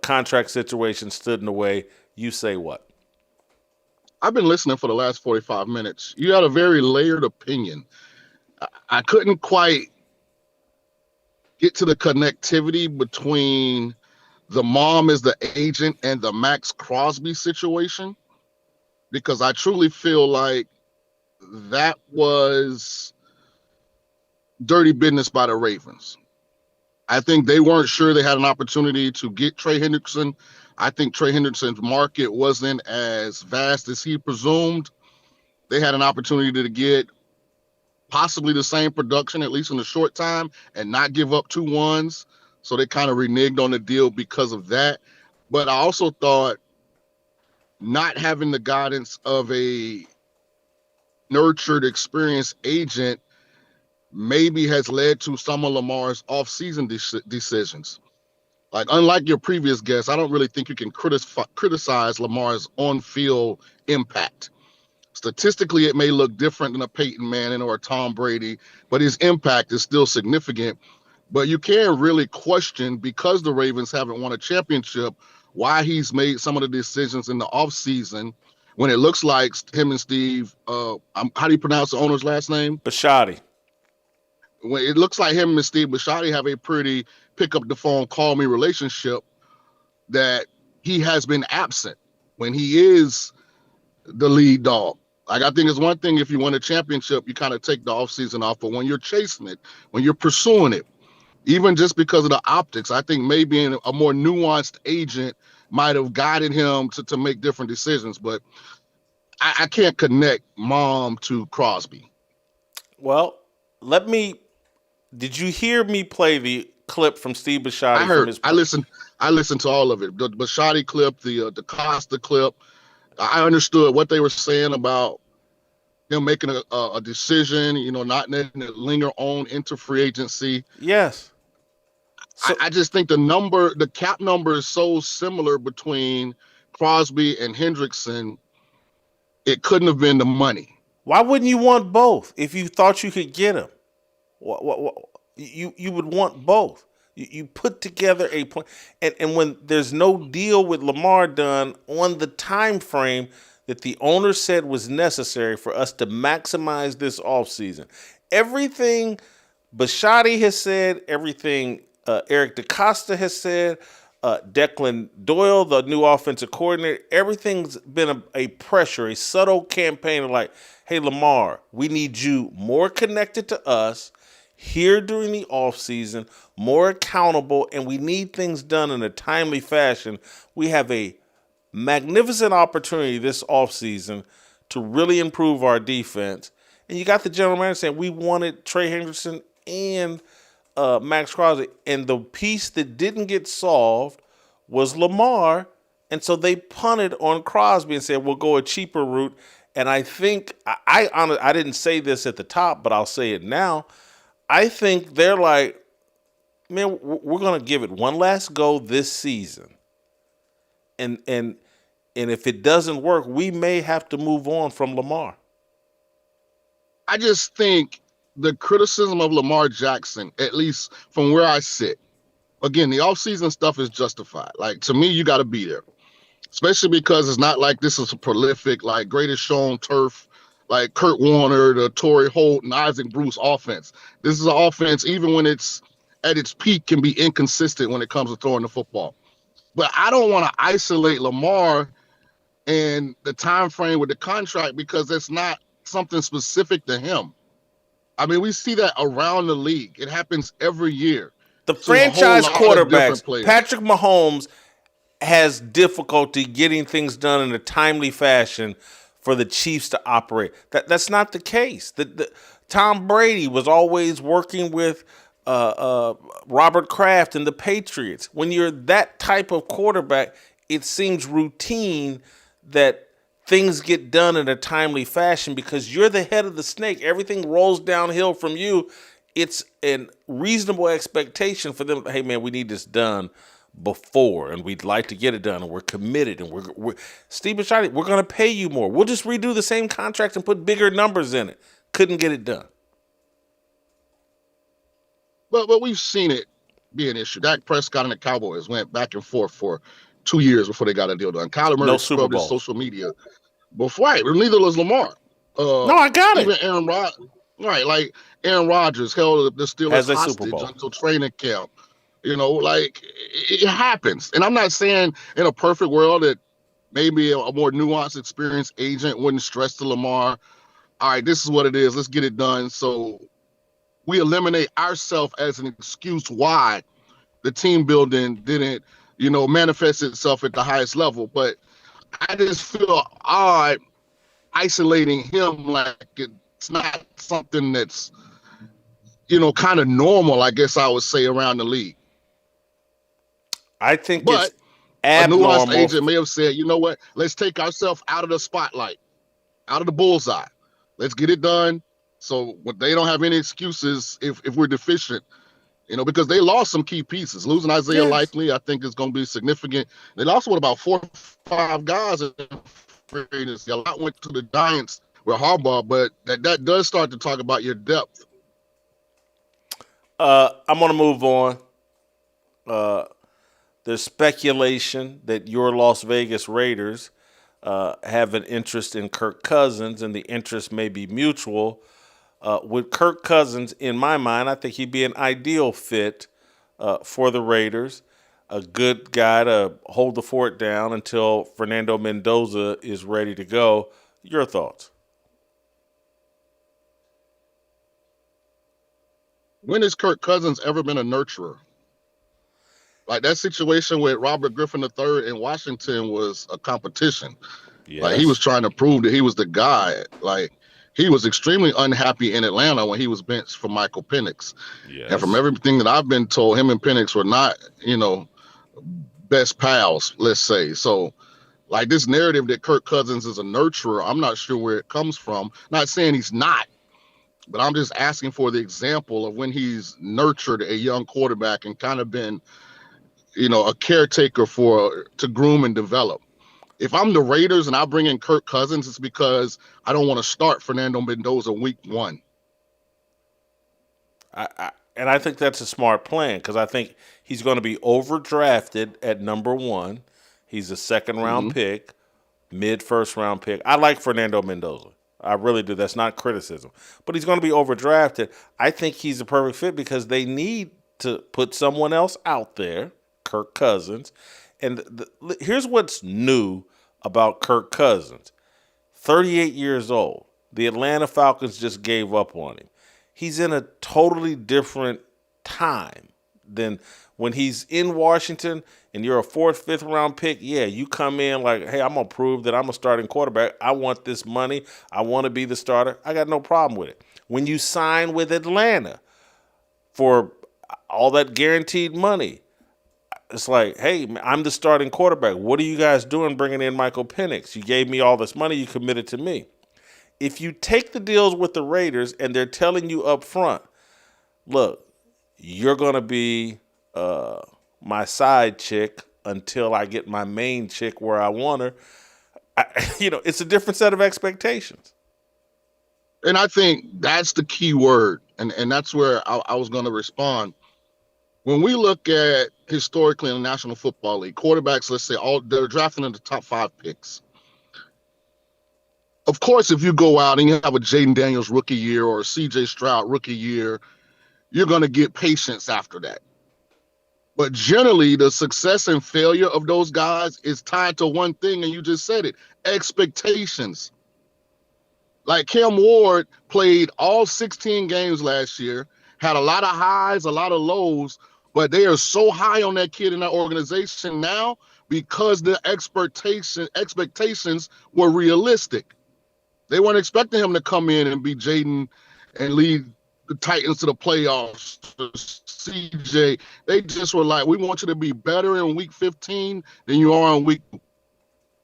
contract situation stood in the way. You say what? I've been listening for the last 45 minutes. You had a very layered opinion. I couldn't quite get to the connectivity between the mom as the agent and the Maxx Crosby situation, because I truly feel like that was dirty business by the Ravens. I think they weren't sure they had an opportunity to get Trey Hendrickson. I think Trey Hendrickson's market wasn't as vast as he presumed. They had an opportunity to get possibly the same production, at least in the short time, and not give up 2 ones. So they kind of reneged on the deal because of that. But I also thought not having the guidance of a nurtured, experienced agent maybe has led to some of Lamar's off-season decisions. Like, unlike your previous guest, I don't really think you can criticize Lamar's on-field impact. Statistically, it may look different than a Peyton Manning or a Tom Brady, but his impact is still significant. But you can really question, because the Ravens haven't won a championship, why he's made some of the decisions in the offseason when it looks like him and Steve, how do you pronounce the owner's last name? Bisciotti. When it looks like him and Steve Bisciotti have a pretty pick up the phone, call me relationship, that he has been absent when he is the lead dog. Like, I think it's one thing if you win a championship, you kind of take the offseason off, but when you're chasing it, when you're pursuing it, even just because of the optics, I think maybe a more nuanced agent might have guided him to make different decisions. But I can't connect mom to Crosby. Well, did you hear me play the clip from Steve Bisciotti? I heard. I listened to all of it. The Bisciotti clip, the Costa clip. I understood what they were saying about him making a decision, not letting it linger on into free agency. Yes. So, I just think the cap number is so similar between Crosby and Hendrickson. It couldn't have been the money. Why wouldn't you want both if you thought you could get them? You would want both. You put together a plan, and when there's no deal with Lamar done on the time frame that the owner said was necessary for us to maximize this offseason. Everything Bisciotti has said, everything Eric DaCosta has said, Declan Doyle, the new offensive coordinator. Everything's been a pressure, a subtle campaign of like, hey, Lamar, we need you more connected to us here during the offseason, more accountable, and we need things done in a timely fashion. We have a magnificent opportunity this offseason to really improve our defense. And you got the general manager saying we wanted Trey Hendrickson and Maxx Crosby. And the piece that didn't get solved was Lamar. And so they punted on Crosby and said, we'll go a cheaper route. And I think, I didn't say this at the top, but I'll say it now. I think they're like, man, we're going to give it one last go this season. And if it doesn't work, we may have to move on from Lamar. I just think the criticism of Lamar Jackson, at least from where I sit, again, the offseason stuff is justified. Like, to me, you got to be there, especially because it's not like this is a prolific, like, greatest show on turf, like Kurt Warner, the Torrey Holt, and Isaac Bruce offense. This is an offense, even when it's at its peak, can be inconsistent when it comes to throwing the football. But I don't want to isolate Lamar and the time frame with the contract because it's not something specific to him. I mean, we see that around the league. It happens every year. The franchise quarterbacks, Patrick Mahomes, has difficulty getting things done in a timely fashion for the Chiefs to operate. That's not the case. Tom Brady was always working with Robert Kraft and the Patriots. When you're that type of quarterback, it seems routine that things get done in a timely fashion because you're the head of the snake. Everything rolls downhill from you. It's a reasonable expectation for them. Hey, man, we need this done before, and we'd like to get it done, and we're committed, and we're Steve Bisciotti, we're going to pay you more. We'll just redo the same contract and put bigger numbers in it. Couldn't get it done. But we've seen it be an issue. Dak Prescott and the Cowboys went back and forth for 2 years before they got a deal done. Kyler Murray scrubbed his social media before. Right, neither was Lamar. No, I got even it. Aaron Rodgers, right? Like Aaron Rodgers held the Steelers hostage until training camp. You know, like it happens. And I'm not saying in a perfect world that maybe a more nuanced, experienced agent wouldn't stress to Lamar, all right, this is what it is. Let's get it done. So we eliminate ourselves as an excuse why the team building didn't, manifest itself at the highest level. But I just feel odd isolating him like it's not something that's, kind of normal, I guess I would say, around the league. I think but it's abnormal. A nuanced agent may have said, you know what, let's take ourselves out of the spotlight, out of the bullseye. Let's get it done. So they don't have any excuses if we're deficient, because they lost some key pieces. Losing Isaiah Likely, I think, is going to be significant. They lost about 4 or 5 guys. A lot went to the Giants with Harbaugh, but that does start to talk about your depth. I'm going to move on. There's speculation that your Las Vegas Raiders have an interest in Kirk Cousins, and the interest may be mutual. With Kirk Cousins, in my mind, I think he'd be an ideal fit for the Raiders, a good guy to hold the fort down until Fernando Mendoza is ready to go. Your thoughts? When has Kirk Cousins ever been a nurturer? Like that situation with Robert Griffin III in Washington was a competition. Yes. Like he was trying to prove that he was the guy. Like he was extremely unhappy in Atlanta when he was benched for Michael Penix. Yes. And from everything that I've been told, him and Penix were not, best pals, let's say. So like this narrative that Kirk Cousins is a nurturer, I'm not sure where it comes from. Not saying he's not, but I'm just asking for the example of when he's nurtured a young quarterback and kind of been, a caretaker to groom and develop. If I'm the Raiders and I bring in Kirk Cousins, it's because I don't want to start Fernando Mendoza week 1. I think that's a smart plan because I think he's going to be overdrafted at number 1. He's a second-round pick, mid-first-round pick. I like Fernando Mendoza. I really do. That's not criticism. But he's going to be overdrafted. I think he's a perfect fit because they need to put someone else out there, Kirk Cousins. And here's what's new about Kirk Cousins. 38 years old. The Atlanta Falcons just gave up on him. He's in a totally different time than when he's in Washington and you're a 4th, 5th round pick. Yeah, you come in like, hey, I'm going to prove that I'm a starting quarterback. I want this money. I want to be the starter. I got no problem with it. When you sign with Atlanta for all that guaranteed money, it's like, hey, I'm the starting quarterback. What are you guys doing bringing in Michael Penix? You gave me all this money. You committed to me. If you take the deals with the Raiders and they're telling you up front, look, you're going to be my side chick until I get my main chick where I want her, it's a different set of expectations. And I think that's the key word. And that's where I was going to respond. When we look at historically in the National Football League, quarterbacks, let's say they're drafting in the top 5 picks. Of course, if you go out and you have a Jaden Daniels rookie year or a CJ Stroud rookie year, you're going to get patience after that. But generally, the success and failure of those guys is tied to one thing, and you just said it, expectations. Like Cam Ward played all 16 games last year, had a lot of highs, a lot of lows, but they are so high on that kid in that organization now because the expectations were realistic. They weren't expecting him to come in and be Jaden and lead the Titans to the playoffs. CJ, they just were like, we want you to be better in week 15 than you are in week 2.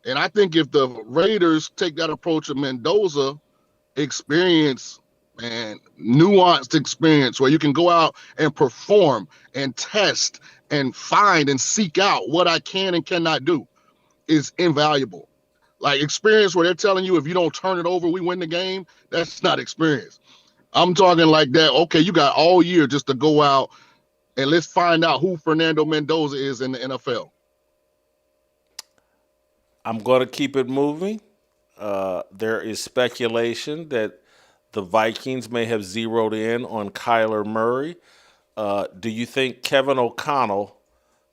And I think if the Raiders take that approach of Mendoza, experience and nuanced experience where you can go out and perform and test and find and seek out what I can and cannot do is invaluable. Like experience where they're telling you if you don't turn it over, we win the game, that's not experience. I'm talking like that, okay, you got all year just to go out and let's find out who Fernando Mendoza is in the NFL. I'm going to keep it moving. There is speculation that the Vikings may have zeroed in on Kyler Murray. Do you think Kevin O'Connell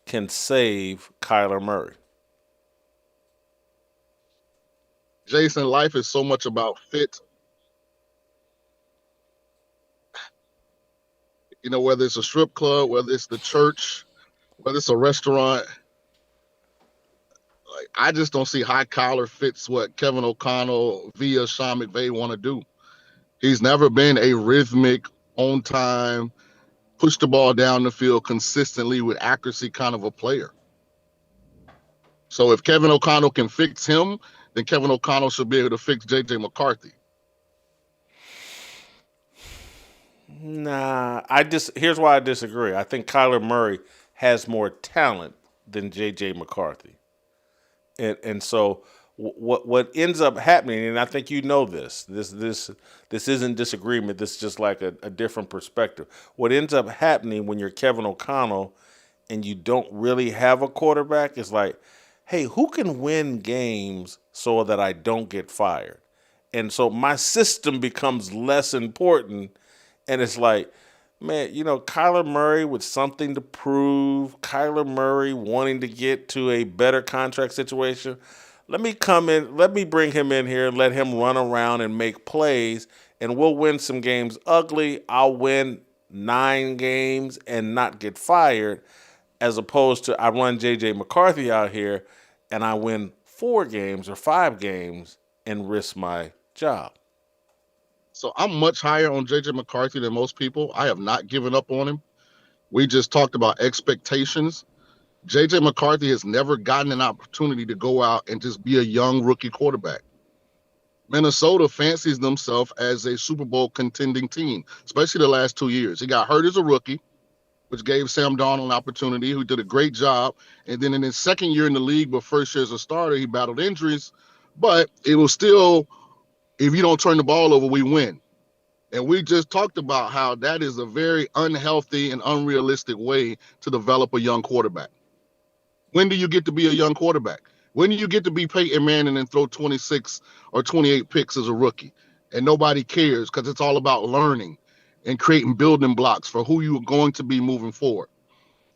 can save Kyler Murray? Jason, life is so much about fit. Whether it's a strip club, whether it's the church, whether it's a restaurant, like I just don't see how Kyler fits what Kevin O'Connell via Sean McVay want to do. He's never been a rhythmic, on time, push the ball down the field consistently with accuracy kind of a player. So if Kevin O'Connell can fix him, then Kevin O'Connell should be able to fix J.J. McCarthy. Nah, here's why I disagree. I think Kyler Murray has more talent than J.J. McCarthy. And so what ends up happening, and I think you know this isn't disagreement, this is just like a different perspective. What ends up happening when you're Kevin O'Connell and you don't really have a quarterback is like, hey, who can win games so that I don't get fired? And so my system becomes less important, and it's like, man, Kyler Murray with something to prove, Kyler Murray wanting to get to a better contract situation. Let me bring him in here and let him run around and make plays, and we'll win some games ugly. I'll win 9 games and not get fired, as opposed to I run J.J. McCarthy out here and I win 4 games or 5 games and risk my job. So I'm much higher on J.J. McCarthy than most people. I have not given up on him. We just talked about expectations. J.J. McCarthy has never gotten an opportunity to go out and just be a young rookie quarterback. Minnesota fancies themselves as a Super Bowl contending team, especially the last 2 years. He got hurt as a rookie, which gave Sam Darnold an opportunity, who did a great job. And then in his second year in the league, but first year as a starter, he battled injuries. But it was still, if you don't turn the ball over, we win. And we just talked about how that is a very unhealthy and unrealistic way to develop a young quarterback. When do you get to be a young quarterback? When do you get to be Peyton Manning and throw 26 or 28 picks as a rookie? And nobody cares because it's all about learning and creating building blocks for who you're going to be moving forward.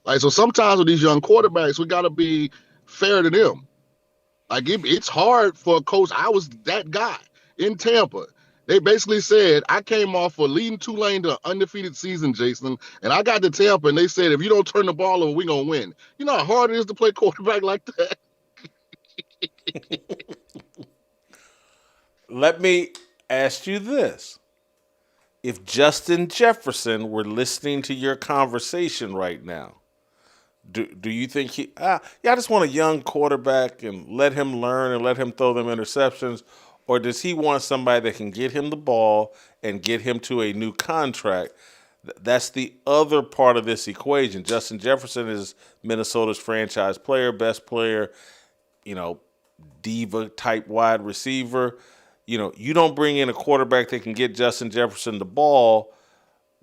Like, so sometimes with these young quarterbacks, we got to be fair to them. Like, it's hard for a coach. I was that guy in Tampa. They basically said, I came off a leading Tulane to an undefeated season, Jason, and I got to Tampa, and they said, if you don't turn the ball over, we're going to win. You know how hard it is to play quarterback like that? Let me ask you this. If Justin Jefferson were listening to your conversation right now, do you think I just want a young quarterback and let him learn and let him throw them interceptions? Or does he want somebody that can get him the ball and get him to a new contract? That's the other part of this equation. Justin Jefferson is Minnesota's franchise player, best player, diva type wide receiver. You don't bring in a quarterback that can get Justin Jefferson the ball,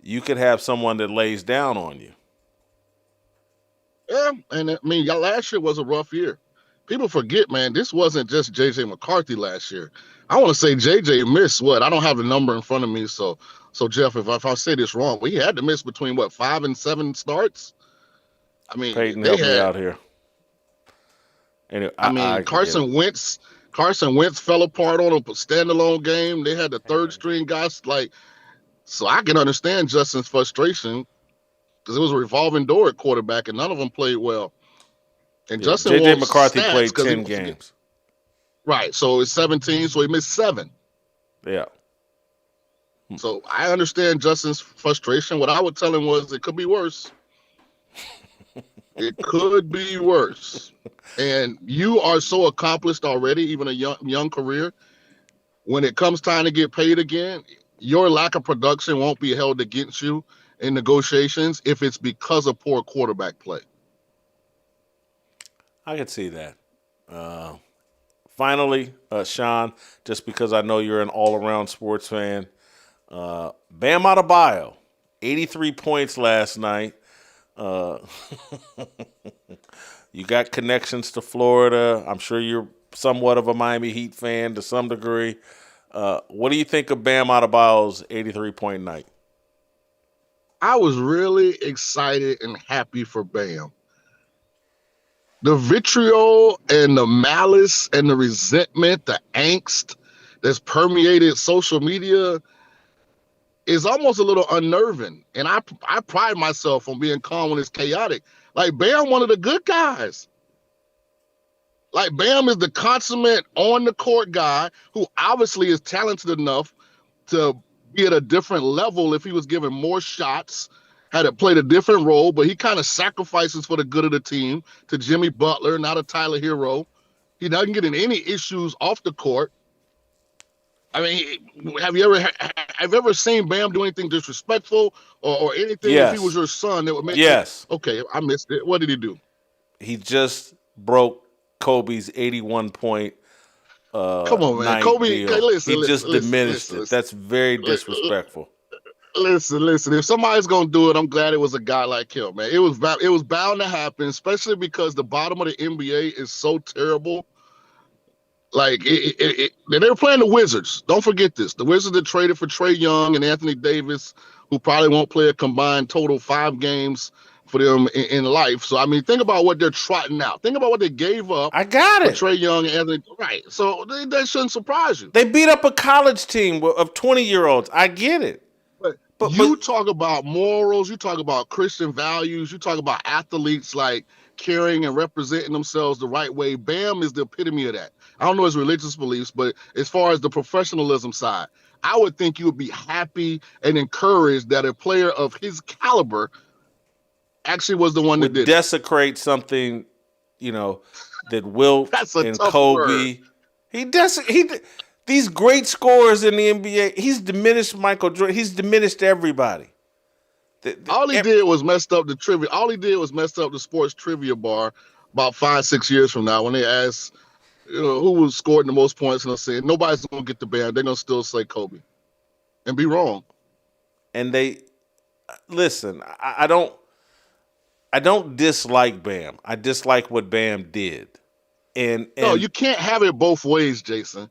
you could have someone that lays down on you. Yeah, and I mean, last year was a rough year. People forget, man, this wasn't just J.J. McCarthy last year. I want to say J.J. missed what? I don't have the number in front of me, so Jeff, if I say this wrong, we had to miss between, 5 and 7 starts? I mean, Peyton, help me out here. Anyway, Carson Wentz fell apart on a standalone game. They had the third string guys, so I can understand Justin's frustration because it was a revolving door at quarterback, and none of them played well. And Justin J.J. wants McCarthy stats played 'cause 10 games. Right, so it's 17, so he missed 7. Yeah. So I understand Justin's frustration. What I would tell him was it could be worse. It could be worse. And you are so accomplished already, even a young career. When it comes time to get paid again, your lack of production won't be held against you in negotiations if it's because of poor quarterback play. I could see that. Finally, Shaun, just because I know you're an all-around sports fan, Bam Adebayo, 83 points last night. You got connections to Florida. I'm sure you're somewhat of a Miami Heat fan to some degree. What do you think of Bam Adebayo's 83-point night? I was really excited and happy for Bam. The vitriol and the malice and the resentment, the angst that's permeated social media is almost a little unnerving. And I pride myself on being calm when it's chaotic. Like, Bam, one of the good guys. Like, Bam is the consummate on-the-court guy who obviously is talented enough to be at a different level if he was given more shots, had it played a different role, but he kind of sacrifices for the good of the team to Jimmy Butler, not a Tyler Hero. He doesn't get in any issues off the court. I mean, have you ever seen Bam do anything disrespectful or anything? Yes. If he was your son, that would make Yes. Okay, I missed it. What did he do? He just broke Kobe's 81-point Come on, man. night Kobe, deal. okay, listen, He just listen, diminished listen, it. That's very disrespectful. Listen. If somebody's gonna do it, I'm glad it was a guy like him, man. It was bound to happen, especially because the bottom of the NBA is so terrible. Like, they were playing the Wizards. Don't forget this. The Wizards that traded for Trey Young and Anthony Davis, who probably won't play a combined total 5 games for them in life. So, I mean, think about what they're trotting out. Think about what they gave up. I got it. For Trey Young and Anthony. Right. So, that shouldn't surprise you. They beat up a college team of 20-year-olds. I get it. But you talk about morals, you talk about Christian values, you talk about athletes like caring and representing themselves the right way. Bam is the epitome of that. I don't know his religious beliefs, but as far as the professionalism side, I would think you would be happy and encouraged that a player of his caliber actually was the one that did desecrate something, that Wilt and Kobe. Word. These great scorers in the NBA, he's diminished Michael Jordan. He's diminished everybody. All he did was messed up the trivia. All he did was mess up the sports trivia bar about 5-6 years from now when they asked, who was scoring the most points, and I said nobody's gonna get the Bam. They're gonna still say Kobe, and be wrong. And listen. I don't dislike Bam. I dislike what Bam did. And no, you can't have it both ways, Jason.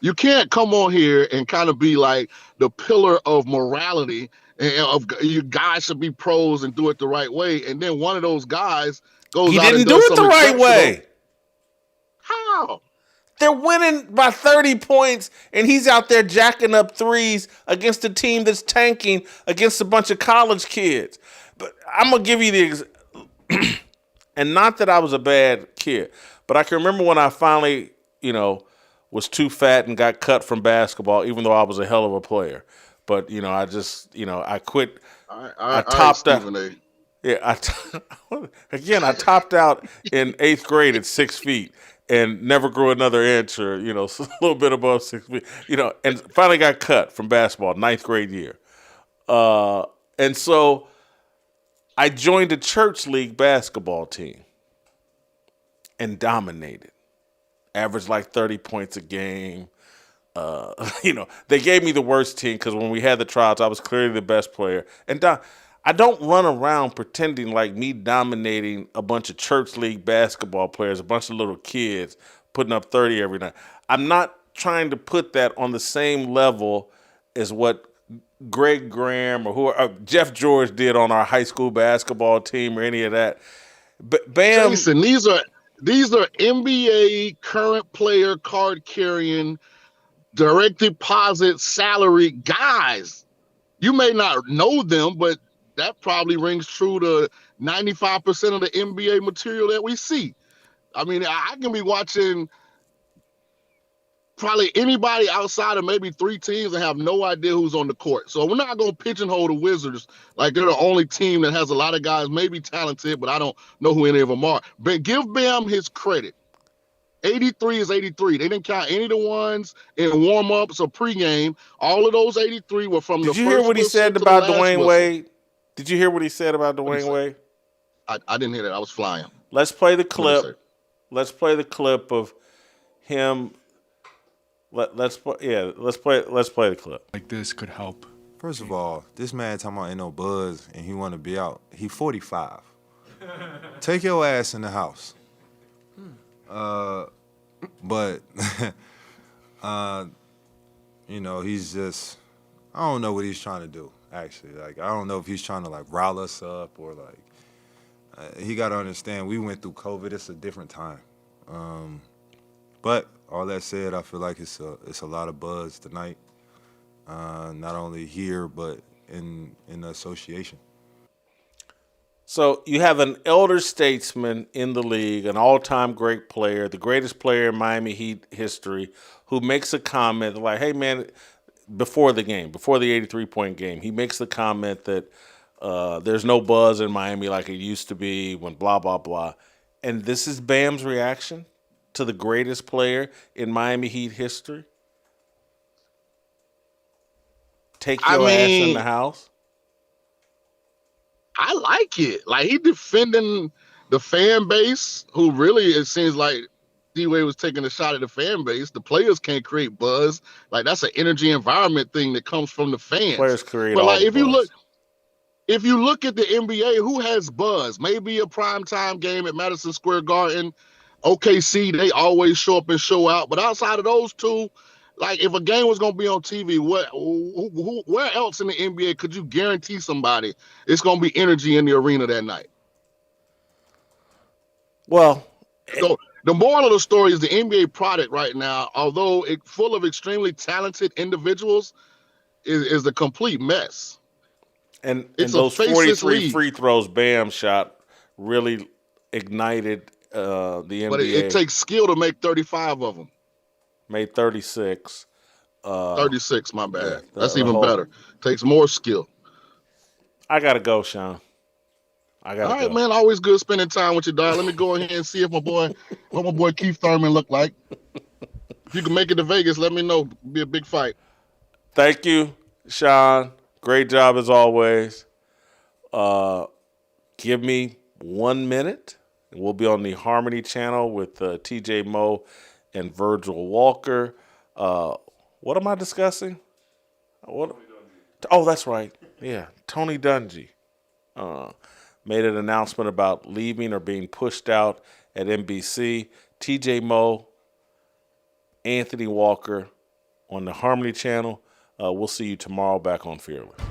You can't come on here and kind of be like the pillar of morality You guys should be pros and do it the right way. And then one of those guys goes He out didn't and do does it the something right exceptional. way. How? They're winning by 30 points, and he's out there jacking up threes against a team that's tanking against a bunch of college kids. But I'm going to give you the and not that I was a bad kid, but I can remember when I finally, was too fat and got cut from basketball, even though I was a hell of a player. But, I just, I quit. I topped out. Yeah, I topped out in 8th grade at 6 feet and never grew another inch or, a little bit above 6 feet, and finally got cut from basketball, 9th grade year. And so I joined a church league basketball team and dominated. Averaged like 30 points a game. They gave me the worst team because when we had the trials, I was clearly the best player. And I don't run around pretending like me dominating a bunch of church league basketball players, a bunch of little kids putting up 30 every night. I'm not trying to put that on the same level as what Greg Graham or Jeff George did on our high school basketball team or any of that. But Bam, Jason, these are NBA current player card carrying, direct deposit salary guys. You may not know them, but that probably rings true to 95% of the NBA material that we see. I mean, I can be watching probably anybody outside of maybe 3 teams and have no idea who's on the court. So we're not going to pigeonhole the Wizards like they're the only team that has a lot of guys maybe talented, but I don't know who any of them are. But give Bam his credit. 83 is 83. They didn't count any of the ones in warm-ups or pregame. All of those 83 were from the first Did you hear what he said whistle to about the last Dwyane whistle. Wade? Did you hear what he said about Dwyane Wade? I didn't hear that. I was flying. Let's play the What did he say? clip. Let's play the clip of him. Let's play the clip. Like this could help. First of all, this man talking about ain't no buzz and he want to be out. He 45. Take your ass in the house. But he's just, I don't know what he's trying to do, actually. Like, I don't know if he's trying to, like, rile us up or, like, he got to understand we went through COVID. It's a different time. But all that said, I feel like it's a lot of buzz tonight, not only here, but in the association. So you have an elder statesman in the league, an all-time great player, the greatest player in Miami Heat history, who makes a comment like, hey, man, before the 83-point game, he makes the comment that there's no buzz in Miami like it used to be when blah, blah, blah. And this is Bam's reaction to the greatest player in Miami Heat history? Take your ass in the house? I like it. Like, he defending the fan base, who really, it seems like D-Wade was taking a shot at the fan base. The players can't create buzz. Like, that's an energy environment thing that comes from the fans. Players create but all like, the if you look at the NBA, who has buzz? Maybe a primetime game at Madison Square Garden. OKC, they always show up and show out. But outside of those two, like, if a game was going to be on TV, where else in the NBA could you guarantee somebody it's going to be energy in the arena that night? Well, so the moral of the story is the NBA product right now, although it's full of extremely talented individuals, is a complete mess. And It's those a faceless 43 league. free throws Bam shot really ignited the NBA. But it takes skill to make 35 of them. Made 36. 36, my bad. Yeah, That's even better. Takes more skill. I got to go, Shaun. All right, man. Always good spending time with you, dog. Let me go ahead and see if what my boy Keith Thurman look like. If you can make it to Vegas, let me know. It'll be a big fight. Thank you, Shaun. Great job as always. Give me 1 minute. We'll be on the Harmony channel with TJ Moe and Virgil Walker. What am I discussing? Oh, that's right. Yeah, Tony Dungy made an announcement about leaving or being pushed out at NBC. TJ Moe, Anthony Walker on the Harmony channel. We'll see you tomorrow back on Fearless.